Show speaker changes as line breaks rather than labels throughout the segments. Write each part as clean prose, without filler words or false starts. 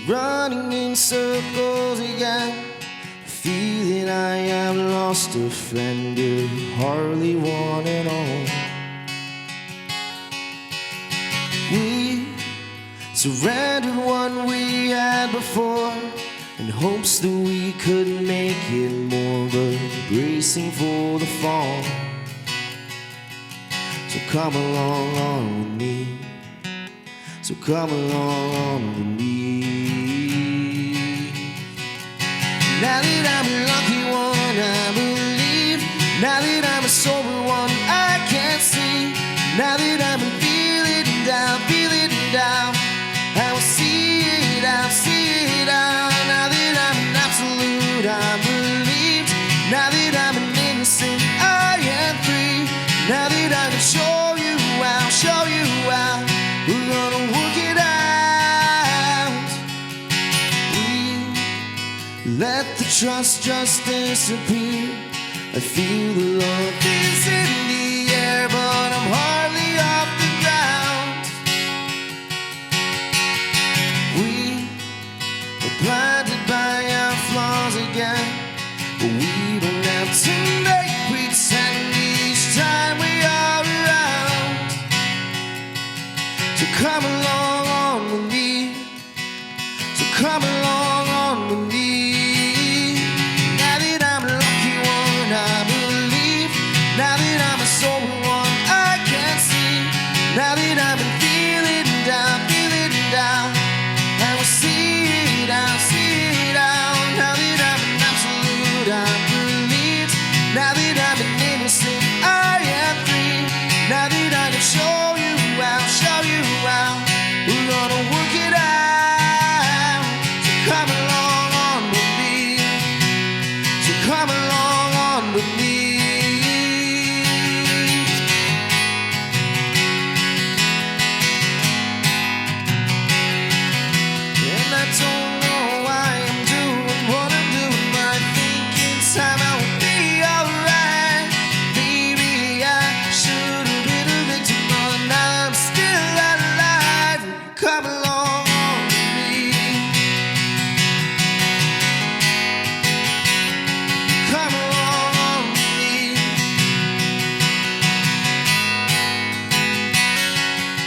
running in circles again. Feeling I have lost a friend you hardly wanted on. We surrendered what we had before in hopes that we could make it more, but bracing for the fall. So come along on with me. So come along on with me. Now that I'm a lucky one, I believe. Now that I'm a sober one, I can't see. Now that I'm feeling down, I will see it out, see it out. Now that I'm an absolute, I believe. Now that I'm an innocent, I am free. Now that I can show you out, we're gonna work it out. We let the trust just disappear. I feel the love is in the air, but I'm hardly off the ground. We were blinded by our flaws again, but we don't have to make pretend each time we are around. So come along on with me. So come along on with me. Now that I'm a lucky one, I believe. Now that I'm a sober one, I can see. Now that I'm feeling down, I will see it out, see it out. Now that I'm an absolute, I believe. Now that I'm an innocent, I am free. Now that I can show you out, we're gonna work it out. So come along on with me. So come along on with me. And I don't know why I'm doing what I'm doing, but I think in time I will be alright. Maybe I should have been a victim, but now I'm still alive. Come along on with me. Come along on with me.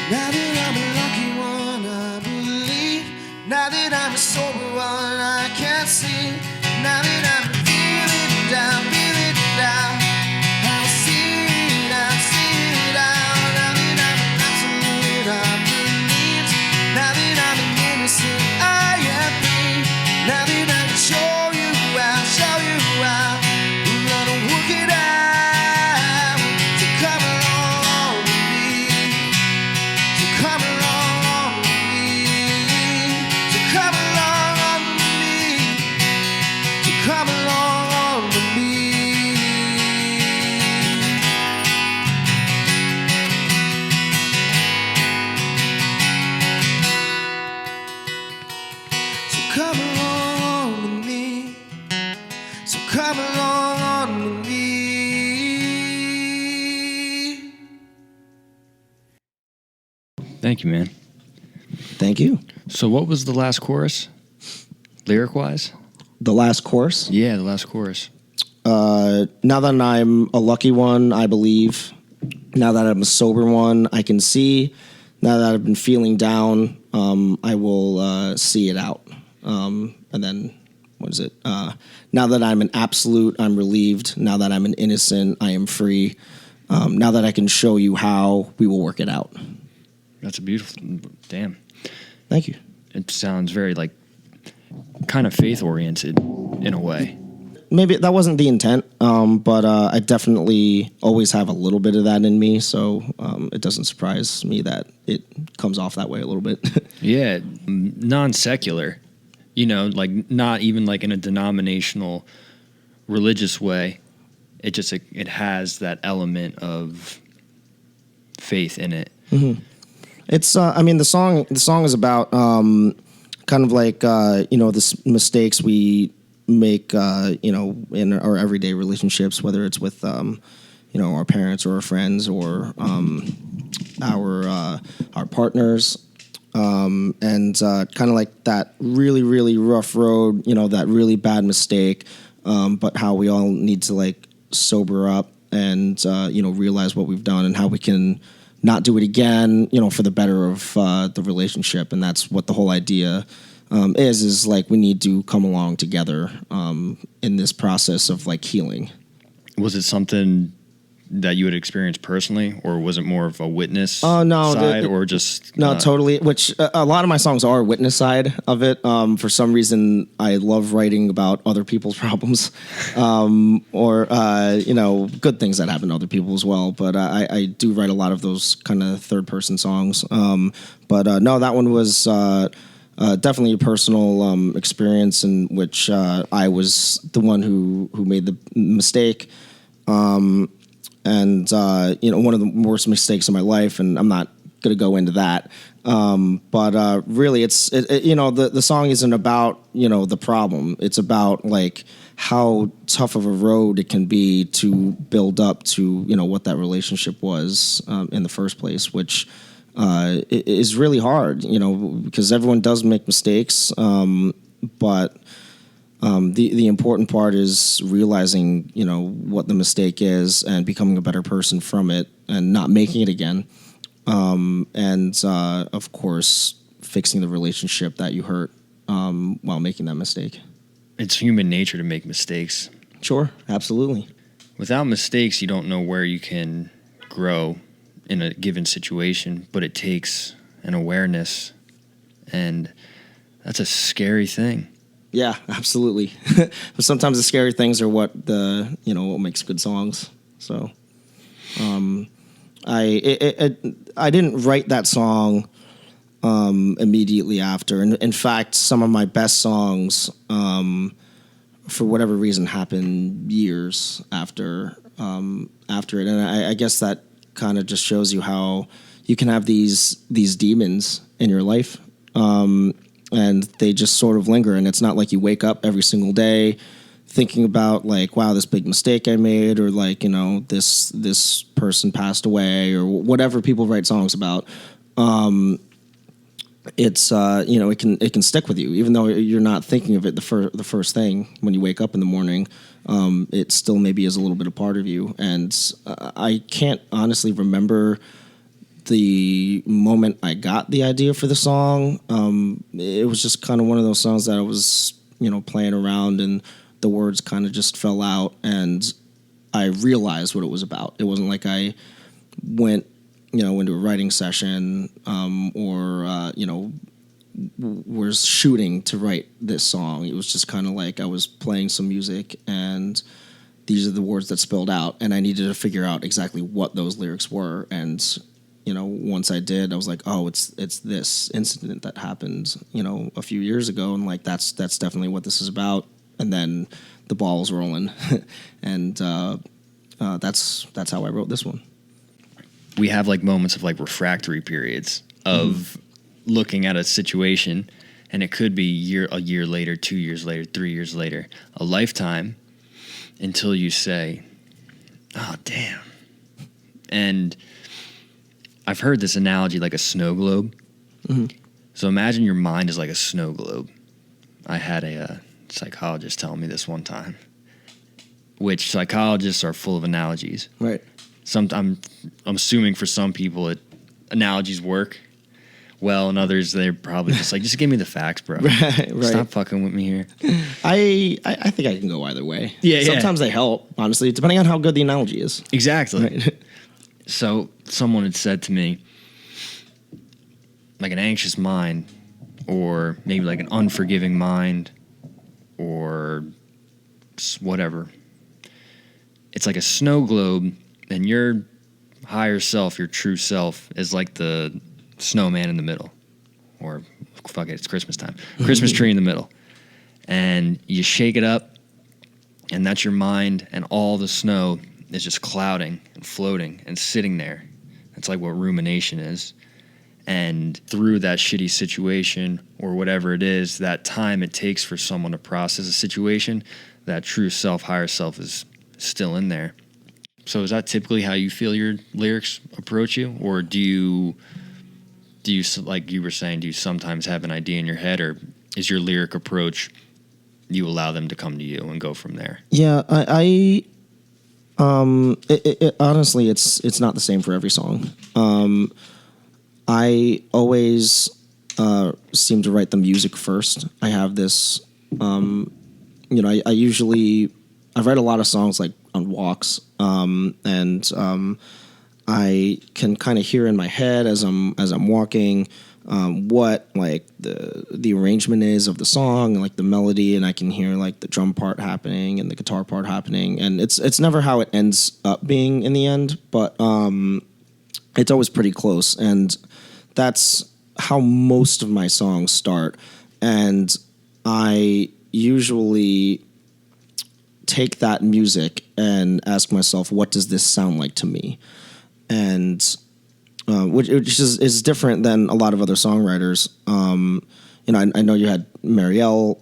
Now that I'm a lucky one, I believe. Now that I'm a sober one, I can see. Now that I'm feeling down, I will see it out, see it out. Now that I'm an absolute, I believe. Now that I'm an innocent, I am free. Now that I can show you out, we're gonna work it out. So come along with me. So come along with me. So come along with me. So come along with me. So come along with me. So come along with me.
Thank you, man.
Thank you.
So what was the last chorus, lyric-wise?
The last course.
Yeah, the last chorus.
Now that I'm a lucky one, I believe. Now that I'm a sober one, I can see. Now that I've been feeling down, I will see it out. And then, what is it? Now that I'm an absolute, I'm relieved. Now that I'm an innocent, I am free. Now that I can show you how, we will work it out.
That's a beautiful, damn.
Thank you.
It sounds very, like, kind of faith-oriented in a way.
Maybe that wasn't the intent, but I definitely always have a little bit of that in me, so it doesn't surprise me that it comes off that way a little bit.
Yeah, non-secular, you know, like not even like in a denominational religious way. It just, it has that element of faith in it.
Mm-hmm. It's, I mean, the song is about kind of like, the mistakes we make, in our everyday relationships, whether it's with, our parents or our friends or our partners
and kind of like that really, really rough road, that really bad mistake, but how we all need to like sober up and, realize what we've done and how we can not do it again, for the better of the relationship. And that's what the whole idea is like we need to come along together in this process of like healing.
Was it something that you had experienced personally, or was it more of a witness
no,
side, or just
no, totally. Which a lot of my songs are witness side of it. For some reason, I love writing about other people's problems, or good things that happen to other people as well. But I do write a lot of those kind of third person songs. But no, that one was definitely a personal experience in which I was the one who made the mistake. And one of the worst mistakes of my life, and I'm not going to go into that. But really, the song isn't about the problem. It's about like how tough of a road it can be to build up to what that relationship was in the first place, which is really hard. Because everyone does make mistakes, but. The important part is realizing, what the mistake is and becoming a better person from it and not making it again. And of course, fixing the relationship that you hurt while making that mistake.
It's human nature to make mistakes.
Sure, absolutely.
Without mistakes, you don't know where you can grow in a given situation, but it takes an awareness, and that's a scary thing.
Yeah, absolutely. But sometimes the scary things are what what makes good songs. So, I didn't write that song immediately after. And in fact, some of my best songs, for whatever reason, happen years after it. And I guess that kind of just shows you how you can have these demons in your life. And they just sort of linger, and it's not like you wake up every single day thinking about like, wow, this big mistake I made, or like, this person passed away, or whatever people write songs about. It's it can stick with you, even though you're not thinking of it the first thing when you wake up in the morning. It still maybe is a little bit a part of you, and I can't honestly remember the moment I got the idea for the song. It was just kind of one of those songs that I was, playing around, and the words kind of just fell out, and I realized what it was about. It wasn't like I went, into a writing session, or was shooting to write this song. It was just kind of like I was playing some music, and these are the words that spilled out, and I needed to figure out exactly what those lyrics were. And once I did, I was like, oh, it's this incident that happened, a few years ago, and like that's definitely what this is about. And then the ball was rolling, and that's how I wrote this one.
We have like moments of like refractory periods of looking at a situation, and it could be a year later, 2 years later, 3 years later, a lifetime, until you say, oh, damn. And I've heard this analogy like a snow globe. Mm-hmm. So imagine your mind is like a snow globe. I had a psychologist tell me this one time, which psychologists are full of analogies.
Right.
I'm assuming for some people analogies work well, and others they're probably just like, just give me the facts, bro.
Right.
Stop fucking with me here.
I think I can go either way.
Yeah.
Sometimes they help, honestly, depending on how good the analogy is.
Exactly.
Right.
So someone had said to me, like an anxious mind, or maybe like an unforgiving mind, or whatever. It's like a snow globe, and your higher self, your true self, is like the snowman in the middle. Or, fuck it, it's Christmas time. Christmas tree in the middle. And you shake it up, and that's your mind, and all the snow is just clouding and floating and sitting there. That's like what rumination is. And through that shitty situation or whatever it is, that time it takes for someone to process a situation, that true self, higher self is still in there. So is that typically how you feel your lyrics approach you? Or do you do you, like you were saying, do you sometimes have an idea in your head, or is your lyric approach you allow them to come to you and go from there?
Yeah, honestly, it's not the same for every song. I always seem to write the music first. I have this, I write a lot of songs like on walks, and I can kind of hear in my head as I'm walking what like the arrangement is of the song, and like the melody, and I can hear like the drum part happening and the guitar part happening, and it's never how it ends up being in the end, but it's always pretty close, and that's how most of my songs start. And I usually take that music and ask myself, what does this sound like to me? And which is different than a lot of other songwriters. I know you had Marielle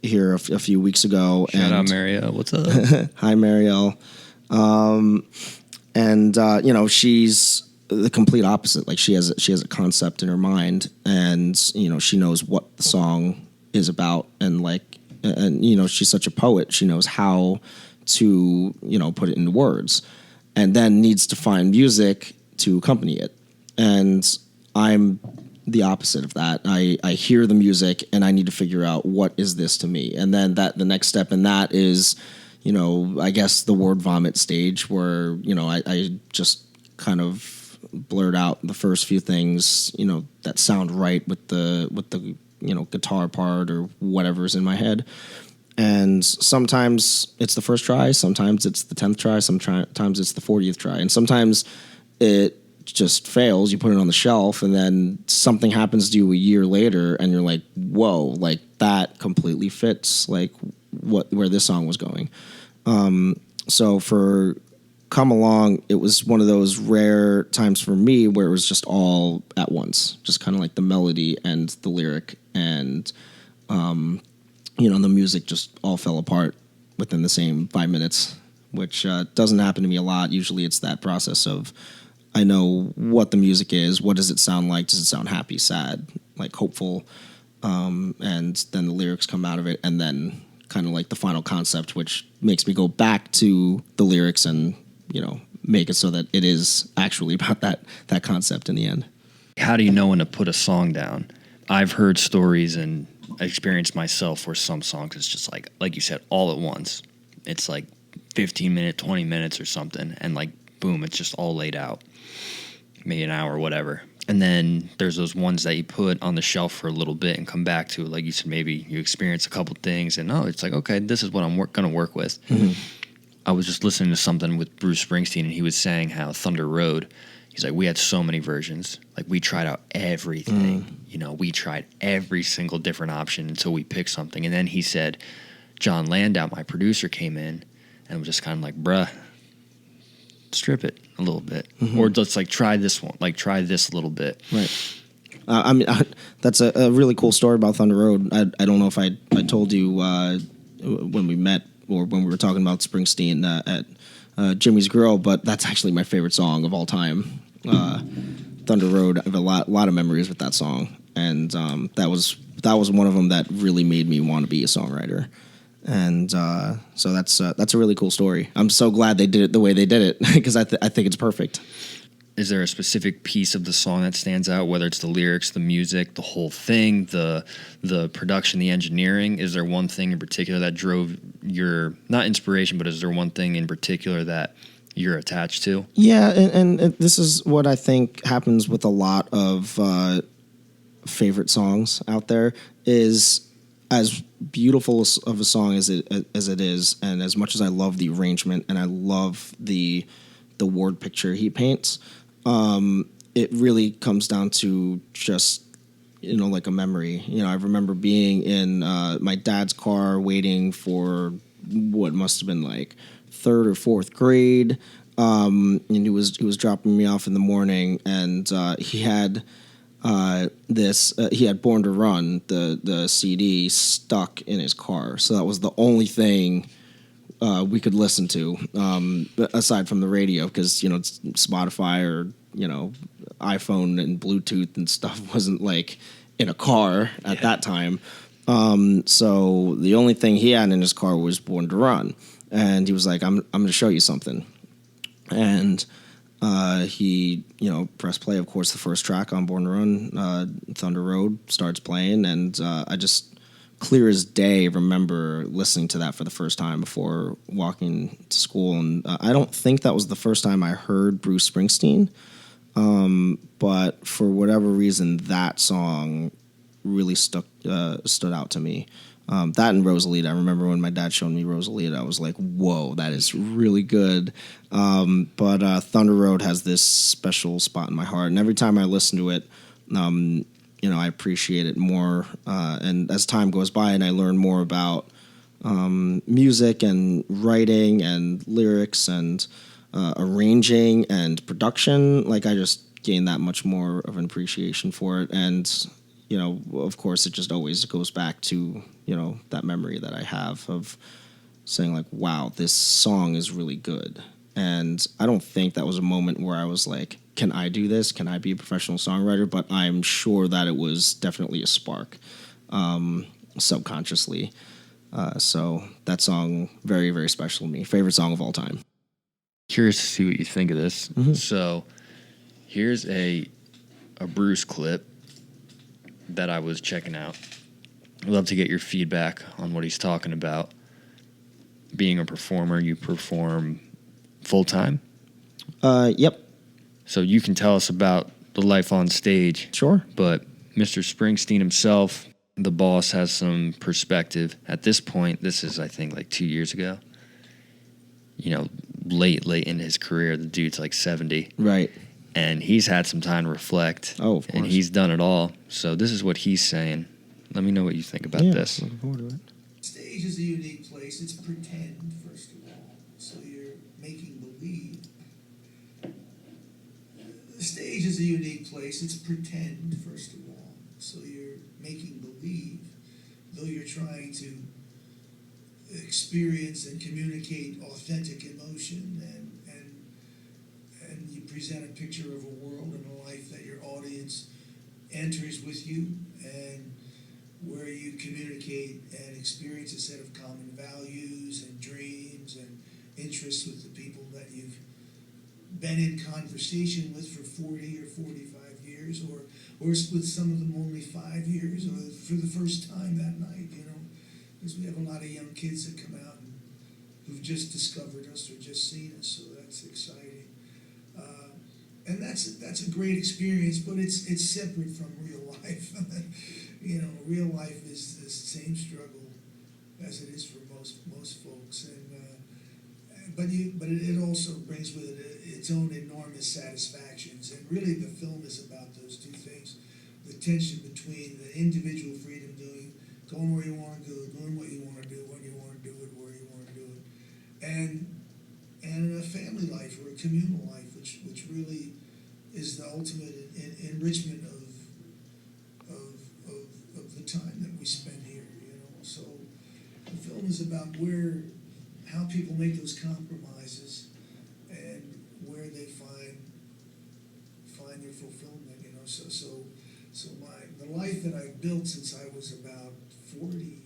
here a few weeks ago.
Shout out Marielle, what's up?
Hi, Marielle. She's the complete opposite. Like she has a concept in her mind, and she knows what the song is about, and she's such a poet. She knows how to put it into words, and then needs to find music to accompany it. And I'm the opposite of that. I hear the music and I need to figure out, what is this to me? And then the next step in that is, I guess the word vomit stage, where I just kind of blurt out the first few things that sound right with the guitar part or whatever's in my head. And sometimes it's the first try, sometimes it's the 10th try, sometimes it's the 40th try, and sometimes it just fails. You put it on the shelf, and then something happens to you a year later, and you're like, whoa, like that completely fits like where this song was going. So for Come Along, it was one of those rare times for me where it was just all at once, just kind of like the melody and the lyric, and the music just all fell apart within the same 5 minutes, which doesn't happen to me a lot. Usually it's that process of, I know what the music is, what does it sound like? Does it sound happy, sad, like hopeful? And then the lyrics come out of it, and then kind of like the final concept, which makes me go back to the lyrics and, make it so that it is actually about that concept in the end.
How do you know when to put a song down? I've heard stories and experienced myself where some songs it's just like you said, all at once. It's like 15 minutes, 20 minutes or something, and like boom, it's just all laid out, maybe an hour or whatever. And then there's those ones that you put on the shelf for a little bit and come back to, like you said, maybe you experience a couple things and it's like, okay, this is what I'm going to work with. Mm-hmm. I was just listening to something with Bruce Springsteen, and he was saying how Thunder Road, he's like, we had so many versions. Like, we tried out everything. We tried every single different option until we picked something. And then he said, John Landau, my producer, came in and was just kind of like, bruh, strip it a little bit. Mm-hmm. Or let's try this one. Like, try this a little bit.
Right. That's a really cool story about Thunder Road. I don't know if I told you when we met or when we were talking about Springsteen at Jimmy's Grill, but that's actually my favorite song of all time. Thunder Road, I have a lot of memories with that song, and that was one of them that really made me want to be a songwriter. And so that's a really cool story. I'm so glad they did it the way they did it, because I think it's perfect.
Is there a specific piece of the song that stands out, whether it's the lyrics, the music, the whole thing, the production, the engineering? Is there one thing in particular that drove your, not inspiration, but is there one thing in particular that you're attached to?
Yeah, and this is what I think happens with a lot of favorite songs out there, is as beautiful of a song as it is, and as much as I love the arrangement and I love the word picture he paints, it really comes down to just, like a memory. I remember being in my dad's car waiting for what must have been like 3rd or 4th grade, and he was dropping me off in the morning, and he had he had Born to Run, the CD, stuck in his car, so that was the only thing we could listen to, aside from the radio, because it's Spotify or iPhone and Bluetooth and stuff wasn't like in a car at that time. So the only thing he had in his car was Born to Run, and he was like, "I'm going to show you something," and he pressed play. Of course, the first track on Born to Run, Thunder Road, starts playing, and I just clear as day remember listening to that for the first time before walking to school. And I don't think that was the first time I heard Bruce Springsteen, but for whatever reason, that song really stood out to me. That and Rosalita. I remember when my dad showed me Rosalita, I was like, whoa, that is really good. But Thunder Road has this special spot in my heart, and every time I listen to it, I appreciate it more. And as time goes by and I learn more about music and writing and lyrics and arranging and production, like I just gain that much more of an appreciation for it. And, of course, it just always goes back to, that memory that I have of saying like, wow, this song is really good. And I don't think that was a moment where I was like, can I do this? Can I be a professional songwriter? But I'm sure that it was definitely a spark, subconsciously. So that song, very, very special to me. Favorite song of all time.
Curious to see what you think of this.
Mm-hmm.
So here's a Bruce clip that I was checking out. I'd love to get your feedback on what he's talking about. Being a performer, you perform full-time?
Yep.
So you can tell us about the life on stage.
Sure. But
Mr. Springsteen himself, the boss, has some perspective. At this point, this is, I think, like 2 years ago. Late in his career, the dude's like 70.
Right.
And he's had some time to reflect.
Oh, of course.
And he's done it all. So this is what he's saying. Let me know what you think about this.
Looking forward to it.
Stage is a unique place. It's pretend, first of all. So you're making believe. The stage is a unique place. It's pretend, first of all. So you're making believe, though you're trying to experience and communicate authentic emotion, and you present a picture of a world and a life that your audience enters with you, and where you communicate and experience a set of common values and dreams and interests with the people that you've been in conversation with for 40 or 45 years, or with some of them only 5 years, or for the first time that night, because we have a lot of young kids that come out and who've just discovered us or just seen us, so that's exciting. And that's a great experience, but it's separate from real life. Real life is the same struggle as it is for most folks, but it also brings with it its own enormous satisfactions. And really, the film is about those two things: the tension between the individual freedom, going where you want to go, doing what you want to do, when you want to do it, where you want to do it, and a family life or a communal life, which really is the ultimate enrichment of the time that we spend here. So the film is about how people make those compromises and where they find their fulfillment. So the life that I've built since I was about 40.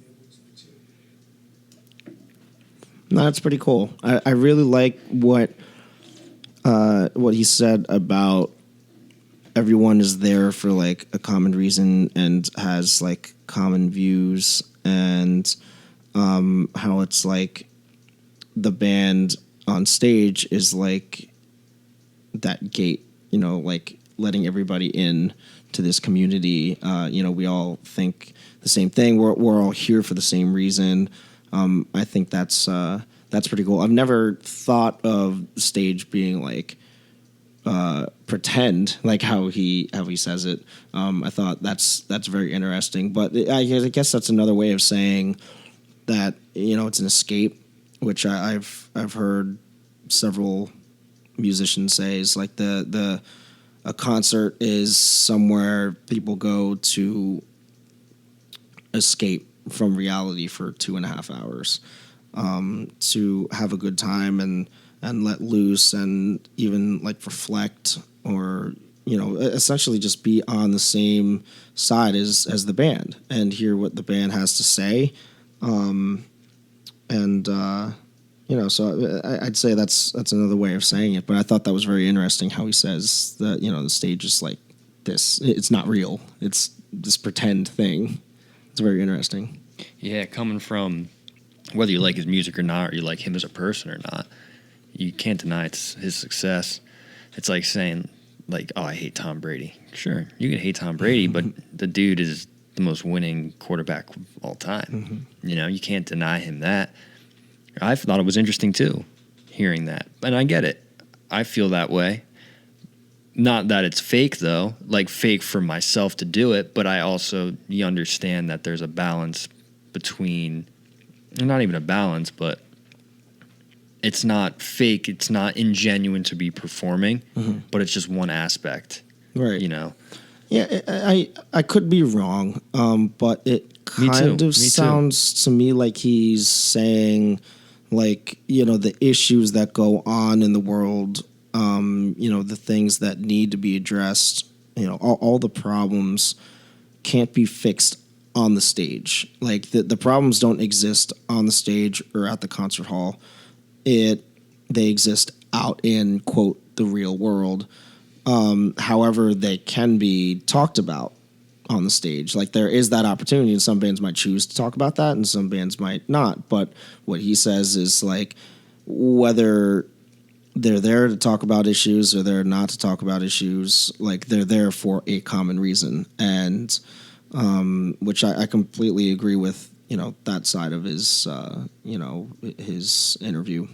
No, that's pretty cool. I really like what he said about everyone is there for like a common reason and has like common views, and how it's like the band on stage is like that gate, like letting everybody in to this community. We all think the same thing. We're all here for the same reason. I think that's pretty cool. I've never thought of stage being like pretend, like how he says it. I thought that's very interesting. But I guess that's another way of saying that it's an escape, which I've heard several musicians say is like a concert is somewhere people go to escape from reality for 2.5 hours, to have a good time and let loose and even like reflect or essentially just be on the same side as the band and hear what the band has to say. So I'd say that's another way of saying it. But I thought that was very interesting how he says that, the stage is like this. It's not real. It's this pretend thing. It's very interesting.
Yeah, coming from whether you like his music or not, or you like him as a person or not, you can't deny it's his success. It's like saying, like, oh, I hate Tom Brady. Sure, you can hate Tom Brady, but the dude is the most winning quarterback of all time. Mm-hmm. You can't deny him that. I thought it was interesting, too, hearing that. And I get it. I feel that way. Not that it's fake, though, like fake for myself to do it, but you understand that there's a balance between, not even a balance, but it's not fake, it's not ingenuine to be performing, but it's just one aspect.
Right. Yeah, I could be wrong, but it kind of sounds to me like he's saying, like, the issues that go on in the world, the things that need to be addressed, all the problems can't be fixed on the stage. Like, the problems don't exist on the stage or at the concert hall. They exist out in, quote, the real world. However, they can be talked about on the stage. Like, there is that opportunity, and some bands might choose to talk about that, and some bands might not. But what he says is, like, whether they're there to talk about issues or they're not to talk about issues, like, they're there for a common reason. And which I completely agree with, that side of his, his interview.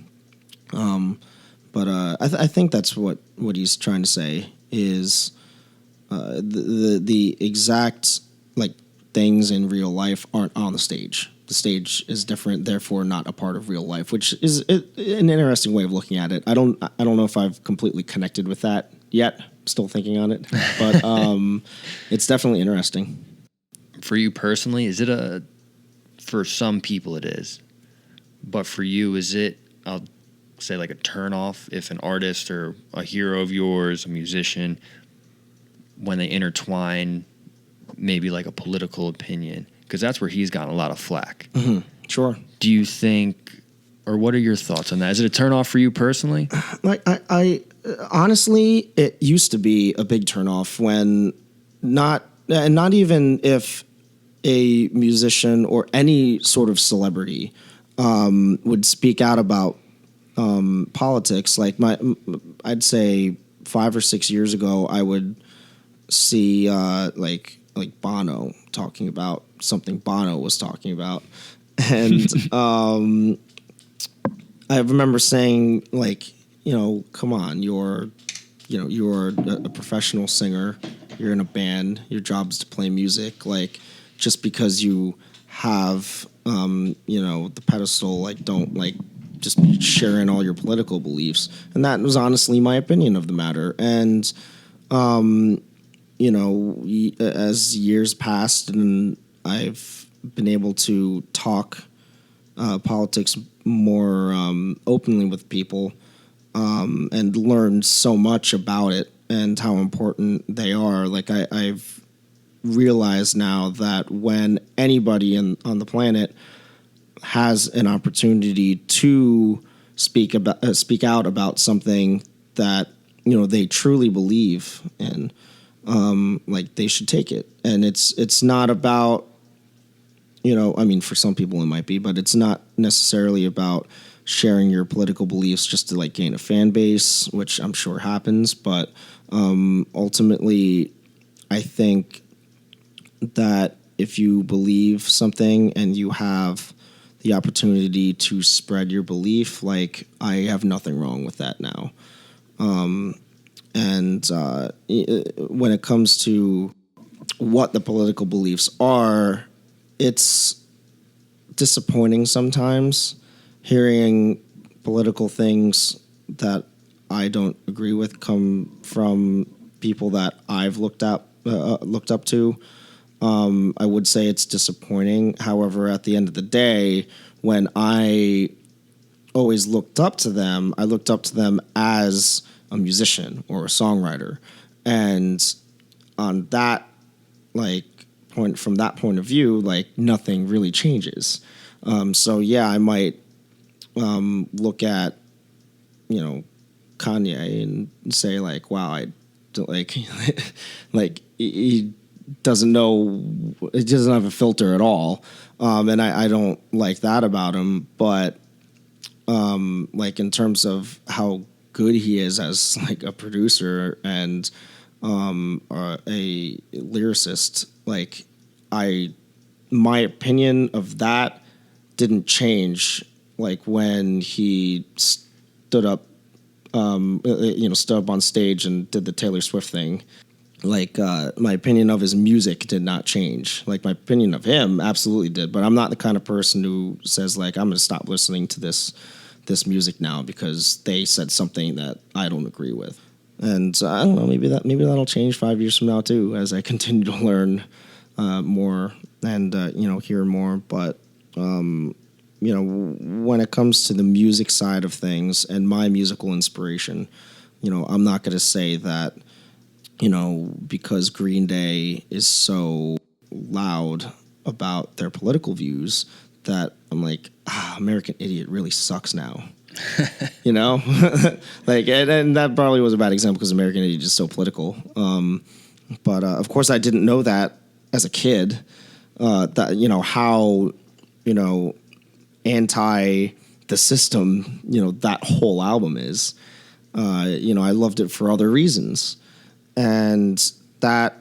But I think that's what he's trying to say is the exact, like, things in real life aren't on the stage. The stage is different, therefore not a part of real life, which is an interesting way of looking at it. I don't know if I've completely connected with that yet. Still thinking on it, but it's definitely interesting.
For you personally, is it for some people it is, but for you, is it, I'll say, like a turnoff if an artist or a hero of yours, a musician, when they intertwine maybe like a political opinion? Because that's where he's gotten a lot of flack.
Mm-hmm. Sure.
Do you think, or what are your thoughts on that? Is it a turnoff for you personally?
Like, I honestly, it used to be a big turnoff when not even if a musician or any sort of celebrity would speak out about politics. Like, I'd say 5 or 6 years ago, I would see like Bono talking about something Bono was talking about, and I remember saying, like, come on, you're a professional singer, you're in a band, your job is to play music. Like, just because you have the pedestal, like, don't, like, just sharing all your political beliefs. And that was honestly my opinion of the matter. And as years passed and I've been able to talk politics more openly with people and learned so much about it and how important they are. Like, I've realized now that when anybody on the planet has an opportunity to speak out about something that they truly believe in, like, they should take it. And it's not about, I mean, for some people it might be, but it's not necessarily about sharing your political beliefs just to, like, gain a fan base, which I'm sure happens. But ultimately, I think that if you believe something and you have the opportunity to spread your belief, like, I have nothing wrong with that now. And when it comes to what the political beliefs are, it's disappointing sometimes hearing political things that I don't agree with come from people that I've looked up to. I would say it's disappointing. However, at the end of the day, when I always looked up to them, I looked up to them as a musician or a songwriter. And on that like point, from that point of view, like nothing really changes. So yeah, I might look at, you know, Kanye and say like, wow, I like like he doesn't know, he doesn't have a filter at all, and I don't like that about him. But like in terms of how good he is as like a producer and a lyricist, like my opinion of that didn't change like when he stood up stood up on stage and did the Taylor Swift thing. Like my opinion of his music did not change. Like my opinion of him absolutely did, but I'm not the kind of person who says like I'm going to stop listening to this music now because they said something that I don't agree with. And I don't know, maybe that'll change 5 years from now too, as I continue to learn more and hear more. But when it comes to the music side of things and my musical inspiration, I'm not going to say that, because Green Day is so loud about their political views that I'm like, American Idiot really sucks now. Like, and that probably was a bad example because American Idiot is so political. But of course I didn't know that as a kid, that, how, anti the system, that whole album is. I loved it for other reasons. And that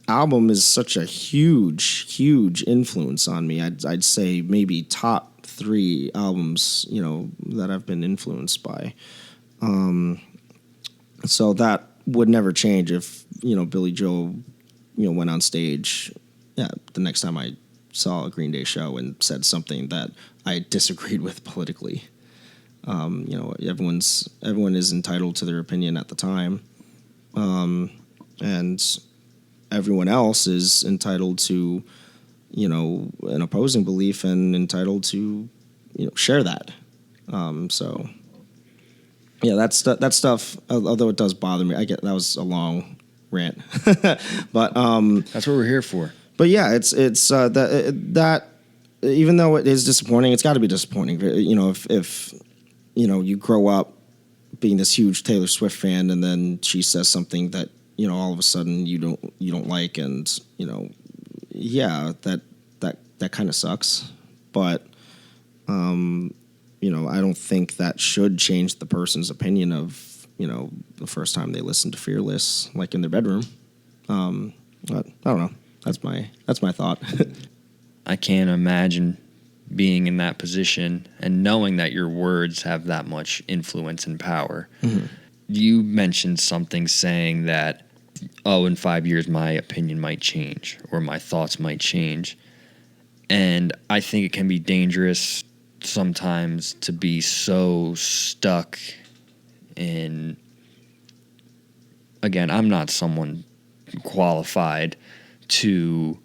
album is such a huge, huge influence on me. I'd say maybe top 3 albums, that I've been influenced by. So that would never change if, Billy Joel, went on stage, the next time I saw a Green Day show and said something that I disagreed with politically. Everyone is entitled to their opinion at the time. And everyone else is entitled to, an opposing belief and entitled to, share that. So, yeah, that stuff, although it does bother me, I get that was a long rant, but
that's what we're here for.
But yeah, it's that even though it is disappointing, it's got to be disappointing. If you grow up being this huge Taylor Swift fan, and then she says something that all of a sudden you don't like, and that kind of sucks. But I don't think that should change the person's opinion of the first time they listened to Fearless, like in their bedroom. But I don't know. That's my thought.
I can't imagine being in that position and knowing that your words have that much influence and power. Mm-hmm. You mentioned something saying that, in 5 years my opinion might change or my thoughts might change. And I think it can be dangerous sometimes to be so stuck in, again, I'm not someone qualified to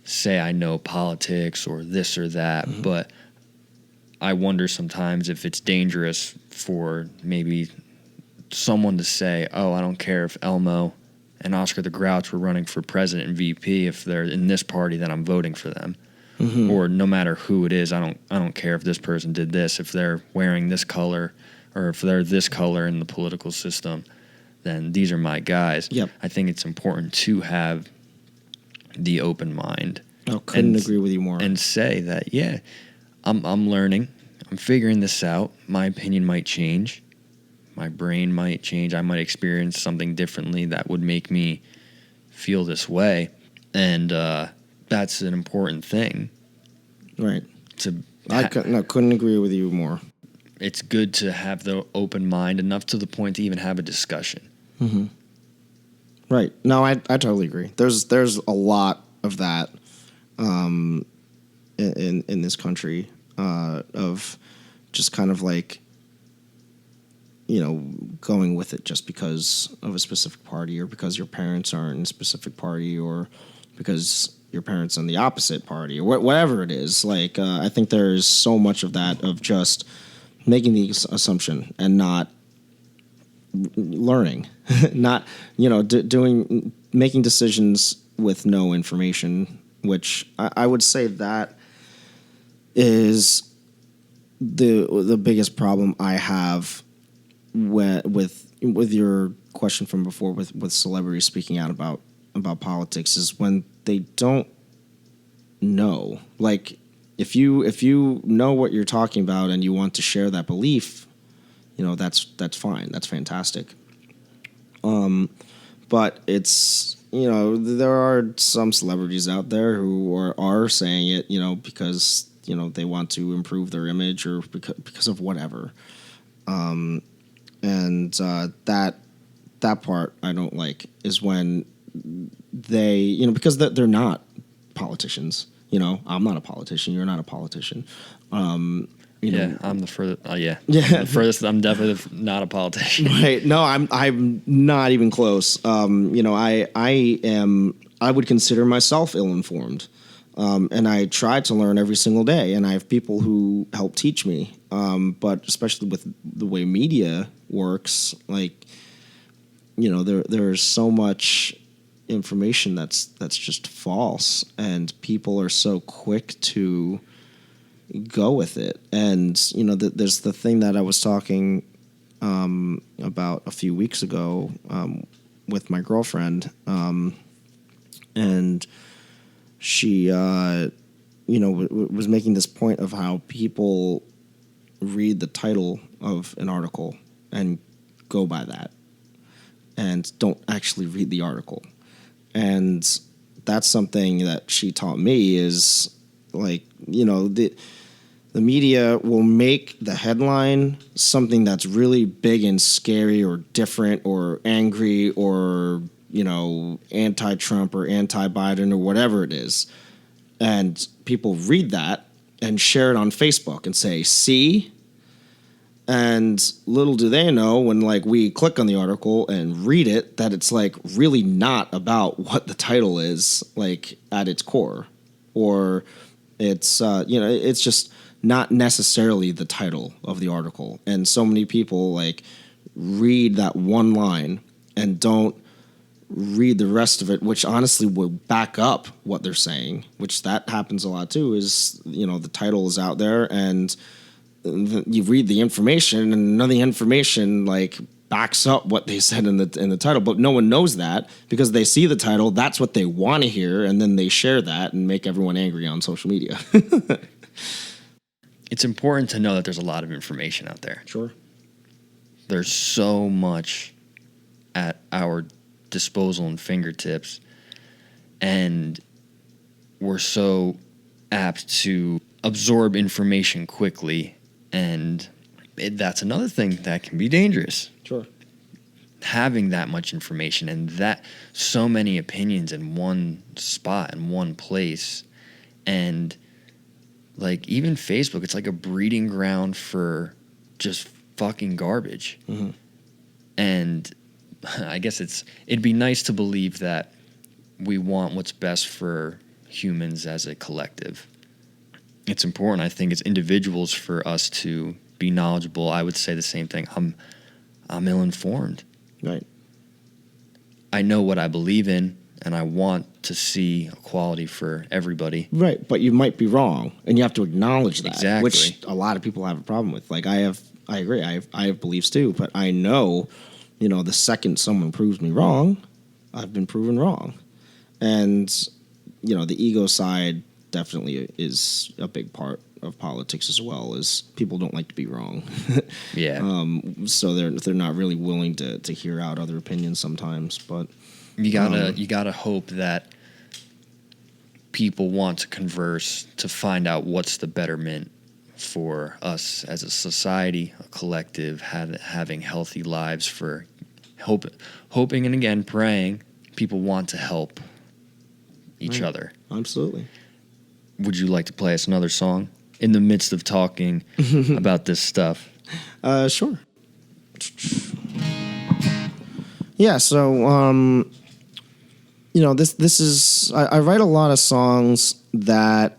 say I know politics or this or that, mm-hmm. but I wonder sometimes if it's dangerous for maybe someone to say, I don't care if Elmo and Oscar the Grouch were running for president and VP. If they're in this party, then I'm voting for them. Mm-hmm. Or no matter who it is, I don't care if this person did this. If they're wearing this color or if they're this color in the political system, then these are my guys.
Yep.
I think it's important to have the open mind.
Couldn't agree with you more.
And say that, I'm learning. I'm figuring this out. My opinion might change. My brain might change. I might experience something differently that would make me feel this way. And that's an important thing.
Right. I couldn't agree with you more.
It's good to have the open mind enough to the point to even have a discussion.
Mm-hmm. Right. No, I totally agree. There's a lot of that in this country of just kind of like, going with it just because of a specific party or because your parents aren't in a specific party or because your parents are in the opposite party or whatever it is. Like, I think there's so much of that of just making the assumption and not learning, not making decisions with no information. Which I would say that is the biggest problem I have with your question from before with celebrities speaking out about politics is when they don't know. Like if you know what you're talking about and you want to share that belief, that's fine. That's fantastic. But it's there are some celebrities out there who are saying it because they want to improve their image or because of whatever. And that part I don't like is when they because they're not politicians. I'm not a politician. You're not a politician.
I'm the furthest.
Yeah,
the furthest. I'm definitely not a politician.
Right? No, I'm not even close. I would consider myself ill-informed, and I try to learn every single day. And I have people who help teach me. But especially with the way media works, like there's so much information that's just false, and people are so quick to go with it. And there's the thing that I was talking about a few weeks ago with my girlfriend, and she was making this point of how people read the title of an article and go by that and don't actually read the article. And that's something that she taught me is like, the media will make the headline something that's really big and scary or different or angry or, anti-Trump or anti-Biden or whatever it is. And people read that and share it on Facebook and say, see? And little do they know when we click on the article and read it that it's really not about what the title is at its core, or it's it's just not necessarily the title of the article. And so many people read that one line and don't read the rest of it, which honestly would back up what they're saying, which that happens a lot too. Is the title is out there and you read the information and none of the information backs up what they said in the title, but no one knows that because they see the title. That's what they want to hear, and then they share that and make everyone angry on social media.
It's important to know that there's a lot of information out there.
Sure.
There's so much at our disposal and fingertips, and we're so apt to absorb information quickly. And that's another thing that can be dangerous.
Sure.
Having that much information and that so many opinions in one spot, in one place. And even Facebook, it's like a breeding ground for just fucking garbage.
Mm-hmm.
And I guess it'd be nice to believe that we want what's best for humans as a collective. It's important, I think, as individuals for us to be knowledgeable. I would say the same thing. I'm ill-informed.
Right.
I know what I believe in, and I want to see equality for everybody.
Right, but you might be wrong, and you have to acknowledge that.
Exactly.
Which a lot of people have a problem with. I agree. I have beliefs too, but I know, the second someone proves me wrong, I've been proven wrong. And, the ego side definitely is a big part of politics as well, is people don't like to be wrong.
Yeah.
So they're not really willing to hear out other opinions sometimes, but
you gotta hope that people want to converse to find out what's the betterment for us as a society, a collective, having healthy lives, for hoping and again praying people want to help each other.
Absolutely.
Would you like to play us another song in the midst of talking about this stuff?
Sure. Yeah, so this is I write a lot of songs that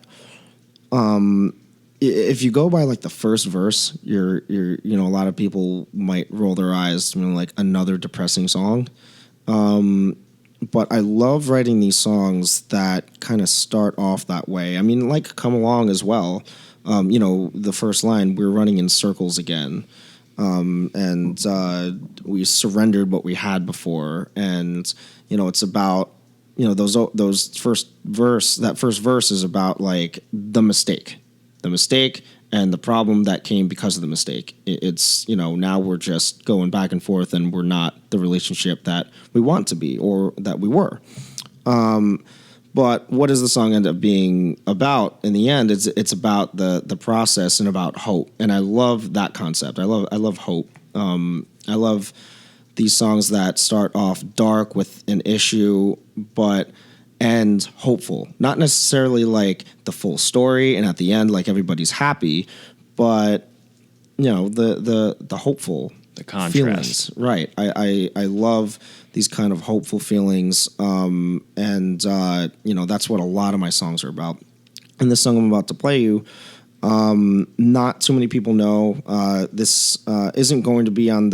if you go by like the first verse, you're you know, a lot of people might roll their eyes, you know, like another depressing song. But I love writing these songs that kind of start off that way. I mean, like Come Along as well. You know, the first line, we're running in circles again. And we surrendered what we had before. And, you know, it's about, you know, those first verse, that first verse is about like the mistake and the problem that came because of the mistake. It's, you know, now we're just going back and forth and we're not the relationship that we want to be or that we were. But what does the song end up being about in the end? It's about the process and about hope. And I love that concept. I love hope. I love these songs that start off dark with an issue, but end hopeful. Not necessarily like the full story and at the end like everybody's happy, but you know, the hopeful,
The contrast.
feelings. Right. I love these kind of hopeful feelings. And you know, that's what a lot of my songs are about. And this song I'm about to play you, not too many people know. This isn't going to be on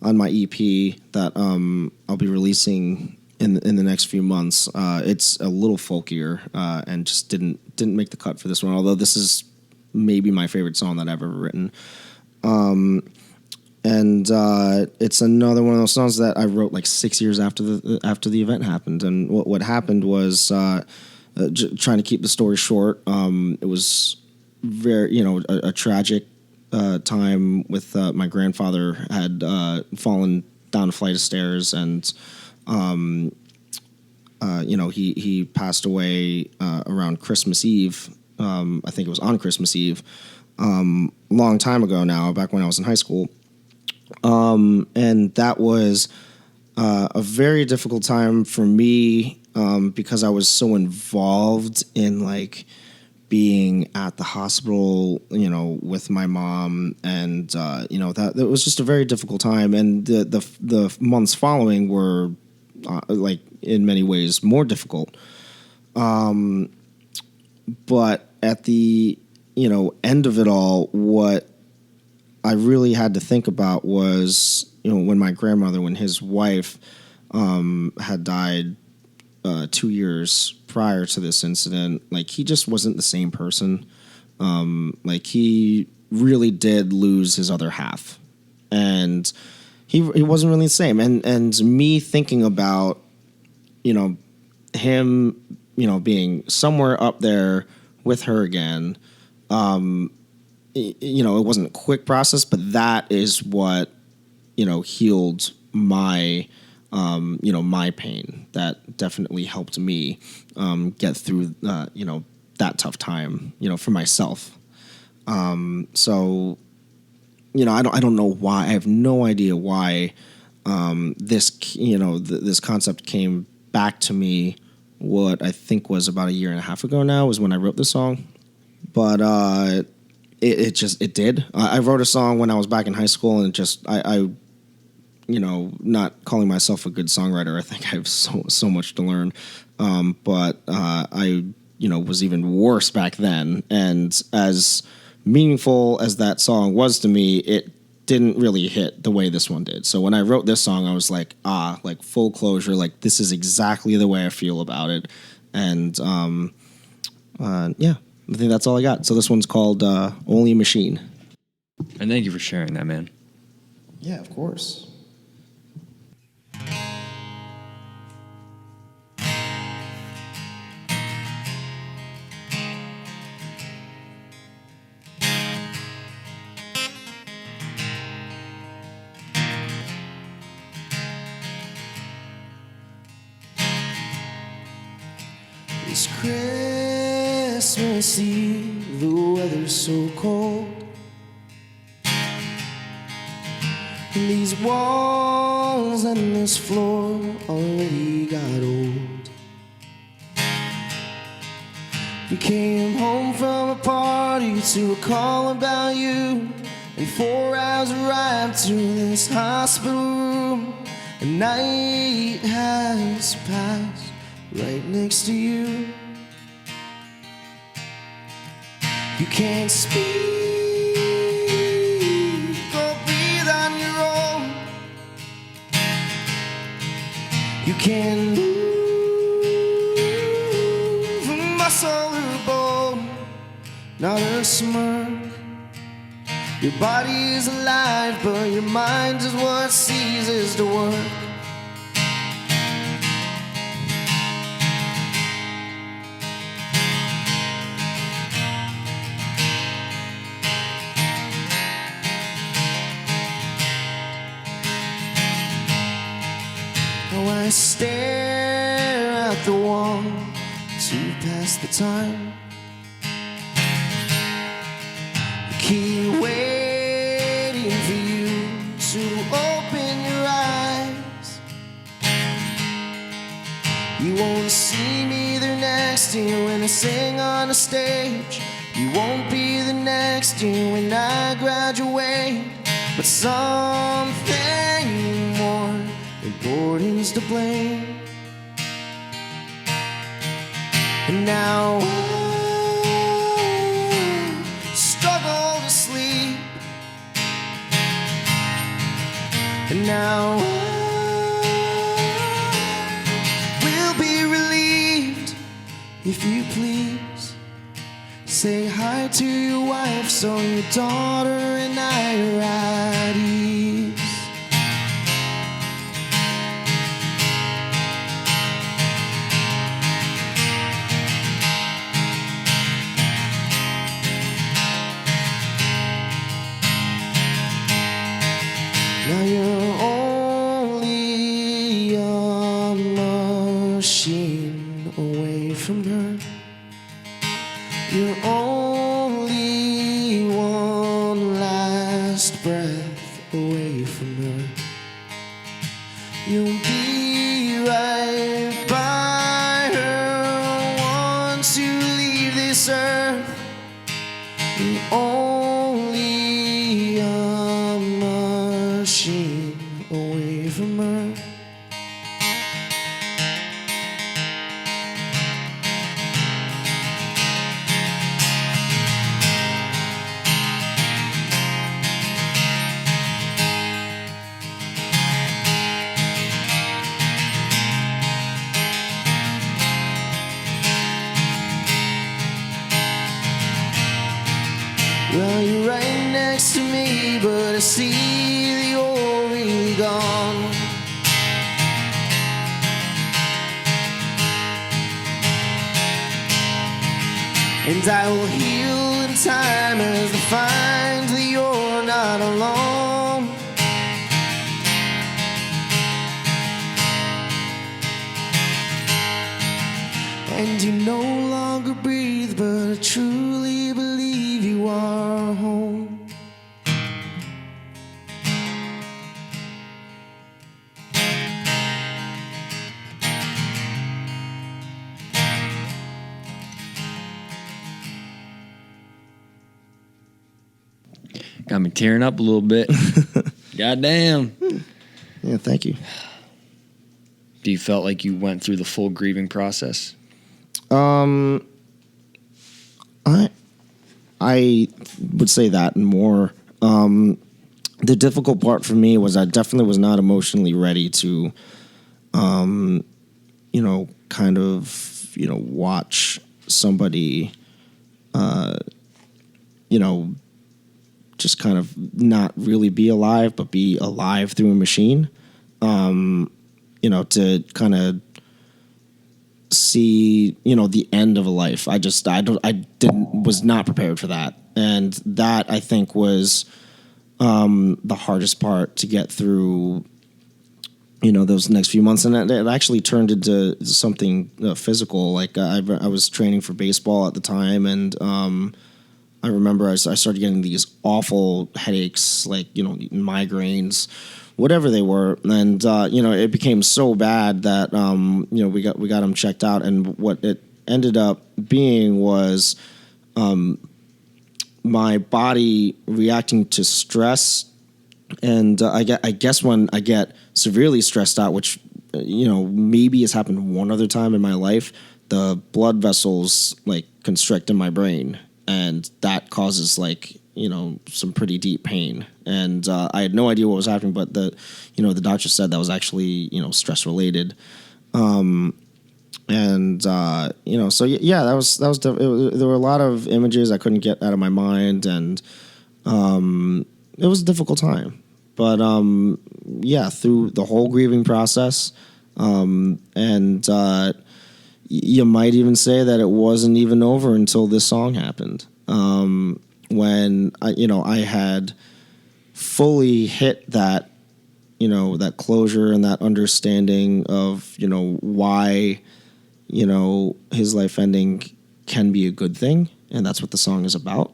my EP that I'll be releasing in the next few months. It's a little folkier and just didn't make the cut for this one. Although this is maybe my favorite song that I've ever written. And it's another one of those songs that I wrote like 6 years after the event happened. And what happened was trying to keep the story short. It was very, you know, a tragic time with my grandfather had fallen down a flight of stairs and. You know, he passed away around Christmas Eve. I think it was on Christmas Eve, long time ago now, back when I was in high school. And that was a very difficult time for me because I was so involved in like being at the hospital, you know, with my mom, and you know, that it was just a very difficult time. And the months following were like in many ways more difficult. But at the, you know, end of it all, what I really had to think about was, you know, when his wife had died 2 years prior to this incident, like he just wasn't the same person. Like he really did lose his other half, and he wasn't really the same. And me thinking about, you know, him, you know, being somewhere up there with her again. You know, it wasn't a quick process, but that is what, you know, healed my, you know, my pain. That definitely helped me get through, you know, that tough time, you know, for myself. So, you know, I don't know why. I have no idea why this, you know, this concept came back to me. What I think was about 1.5 years ago now was when I wrote this song, but it did. I wrote a song when I was back in high school, and I you know, not calling myself a good songwriter. I think I have so much to learn, but I, you know, was even worse back then. And as meaningful as that song was to me, it didn't really hit the way this one did. So when I wrote this song, I was like, like full closure. Like this is exactly the way I feel about it. And yeah, I think that's all I got. So this one's called Only a Machine.
And thank you for sharing that, man.
Yeah, of course.
It's Christmas Eve, the weather's so cold, and these walls and this floor already got old. We came home from a party to a call about you, and 4 hours arrived to this hospital room. A night has passed right next to you. You can't speak or breathe on your own. You can't move a muscle or a bone, not a smirk. Your body is alive, but your mind is what ceases to work. I stare at the wall to pass the time. I keep waiting for you to open your eyes. You won't see me there next year when I sing on a stage. You won't be the next year when I graduate. But something more important's to blame. And now I struggle to sleep. And now I will be relieved if you please say hi to your wife so your daughter and I are at ease. Now you're only a machine away from her. You're only one last breath away from her. You'll be right by her once you leave this earth. You're only a machine away from her. Well, you're right next to me, but I see that you're really gone. And I will heal in time as I find that you're not alone. And you no longer breathe, but I truly believe you are home.
Got me tearing up a little bit. Goddamn.
Yeah, thank you.
Do you felt like you went through the full grieving process?
I would say that and more. The difficult part for me was I definitely was not emotionally ready to, kind of, watch somebody, just kind of not really be alive, but be alive through a machine. To kind of see, the end of a life. I was not prepared for that. And that I think was, the hardest part to get through, those next few months. And it actually turned into something physical. Like I was training for baseball at the time. And, I remember I started getting these awful headaches, like, migraines, whatever they were. And, it became so bad that, we got them checked out. And what it ended up being was my body reacting to stress. And I guess when I get severely stressed out, which, maybe has happened one other time in my life, the blood vessels, like, constrict in my brain. and that causes like, you know, some pretty deep pain. And I had no idea what was happening, but the doctor said that was actually, you know, stress related. So yeah, that was there were a lot of images I couldn't get out of my mind, and it was a difficult time. But yeah, through the whole grieving process, you might even say that it wasn't even over until this song happened. When I had fully hit that, you know, that closure and that understanding of, you know, why, you know, his life ending can be a good thing, and that's what the song is about.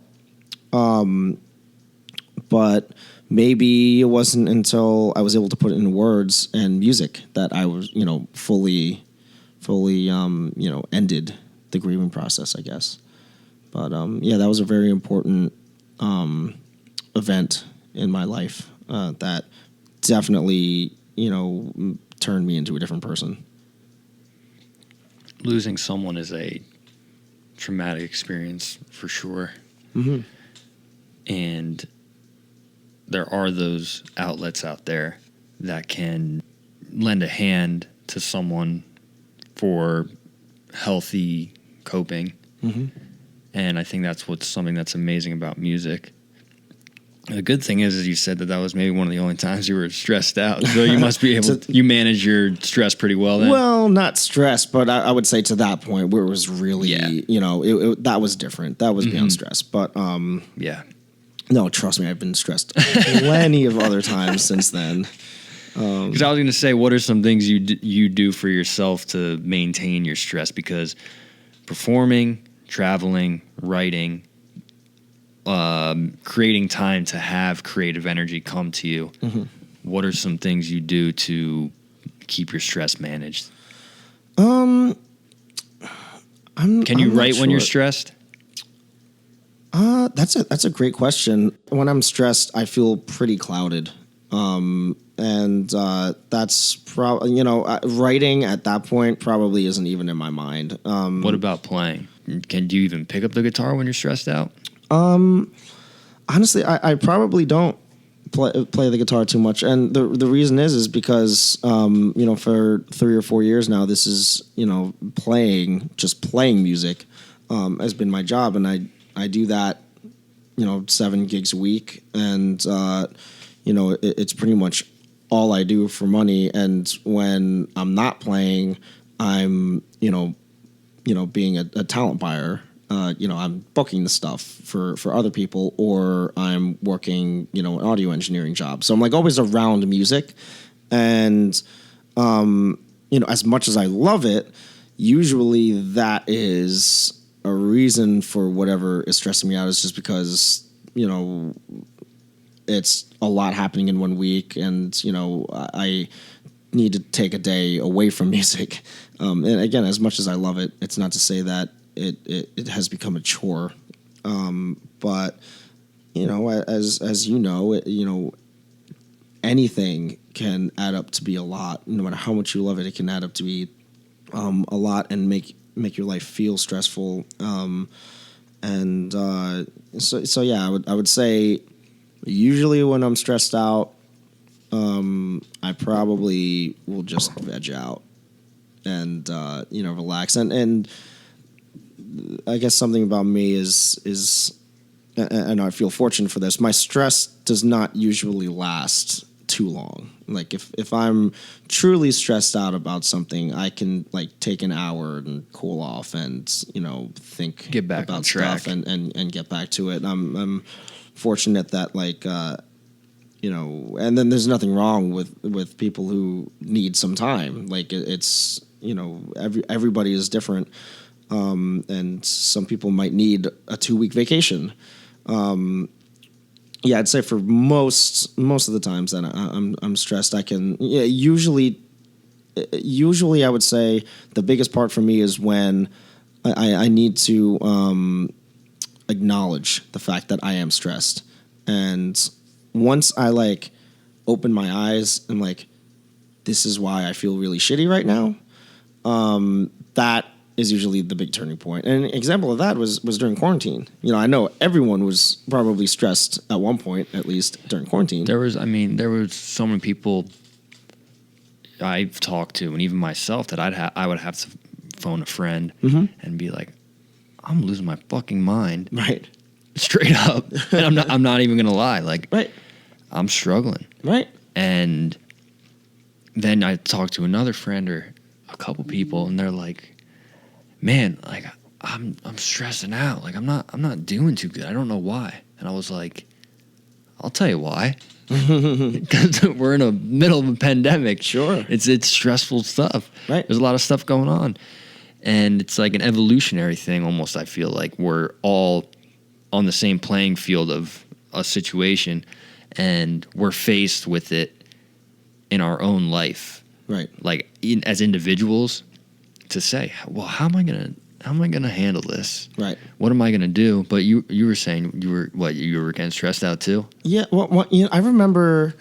But maybe it wasn't until I was able to put it in words and music that I was, you know, fully, ended the grieving process, I guess. But yeah, that was a very important event in my life that definitely, you know, turned me into a different person.
Losing someone is a traumatic experience for sure.
Mm-hmm.
And there are those outlets out there that can lend a hand to someone for healthy coping.
Mm-hmm.
And I think that's something that's amazing about music. The good thing is you said that was maybe one of the only times you were stressed out. So you must be able you manage your stress pretty well then.
Well, not stress, but I would say to that point where it was really, you know, that was different. That was beyond stress. But
yeah.
No, trust me, I've been stressed plenty of other times since then.
Because I was going to say, what are some things you do for yourself to maintain your stress? Because performing, traveling, writing, creating time to have creative energy come to you. Mm-hmm. What are some things you do to keep your stress managed? Can you write when you're stressed?
That's a great question. When I'm stressed, I feel pretty clouded. That's probably, you know, writing at that point probably isn't even in my mind.
What about playing? Do you even pick up the guitar when you're stressed out?
Honestly, I probably don't play the guitar too much, and the reason is because you know, for 3 or 4 years now, this is, you know, playing music has been my job, and I do that, you know, 7 gigs a week, and you know, it's pretty much all I do for money. And when I'm not playing, I'm you know being a talent buyer. You know, I'm booking the stuff for other people, or I'm working, you know, an audio engineering job. So I'm like always around music, and you know, as much as I love it, usually that is a reason for whatever is stressing me out is just because, you know, it's a lot happening in 1 week, and you know, I need to take a day away from music. And again, as much as I love it, it's not to say that it has become a chore. But you know, as you know, anything can add up to be a lot. No matter how much you love it, it can add up to be a lot and make your life feel stressful. So yeah, I would say usually when I'm stressed out, I probably will just veg out and you know, relax. And I guess something about me is and I feel fortunate for this. My stress does not usually last too long. Like if I'm truly stressed out about something, I can like take an hour and cool off and, you know,
get back
about
on track
stuff and get back to it. I'm fortunate that like you know, and then there's nothing wrong with people who need some time. Like it's, you know, everybody is different. And some people might need a 2-week vacation. Yeah, I'd say for most of the times that I'm stressed, I can usually I would say the biggest part for me is when I need to acknowledge the fact that I am stressed, and once I like open my eyes and like, this is why I feel really shitty right now. That is usually the big turning point. And an example of that was during quarantine. You know, I know everyone was probably stressed at one point, at least during quarantine.
There was so many people I've talked to, and even myself, that I would have to phone a friend and be like, I'm losing my fucking mind.
Right.
Straight up. And I'm not even gonna lie. Like,
right.
I'm struggling.
Right.
And then I talked to another friend or a couple people, and they're like, man, like I'm stressing out. Like I'm not doing too good. I don't know why. And I was like, I'll tell you why. Because we're in the middle of a pandemic.
Sure.
It's stressful stuff.
Right.
There's a lot of stuff going on. And it's like an evolutionary thing almost. I feel like we're all on the same playing field of a situation, and we're faced with it in our own life.
Right.
Like as individuals, to say, well, how am I gonna handle this?
Right.
What am I gonna do? But you were saying you were getting stressed out too?
Yeah. Well, you know, I remember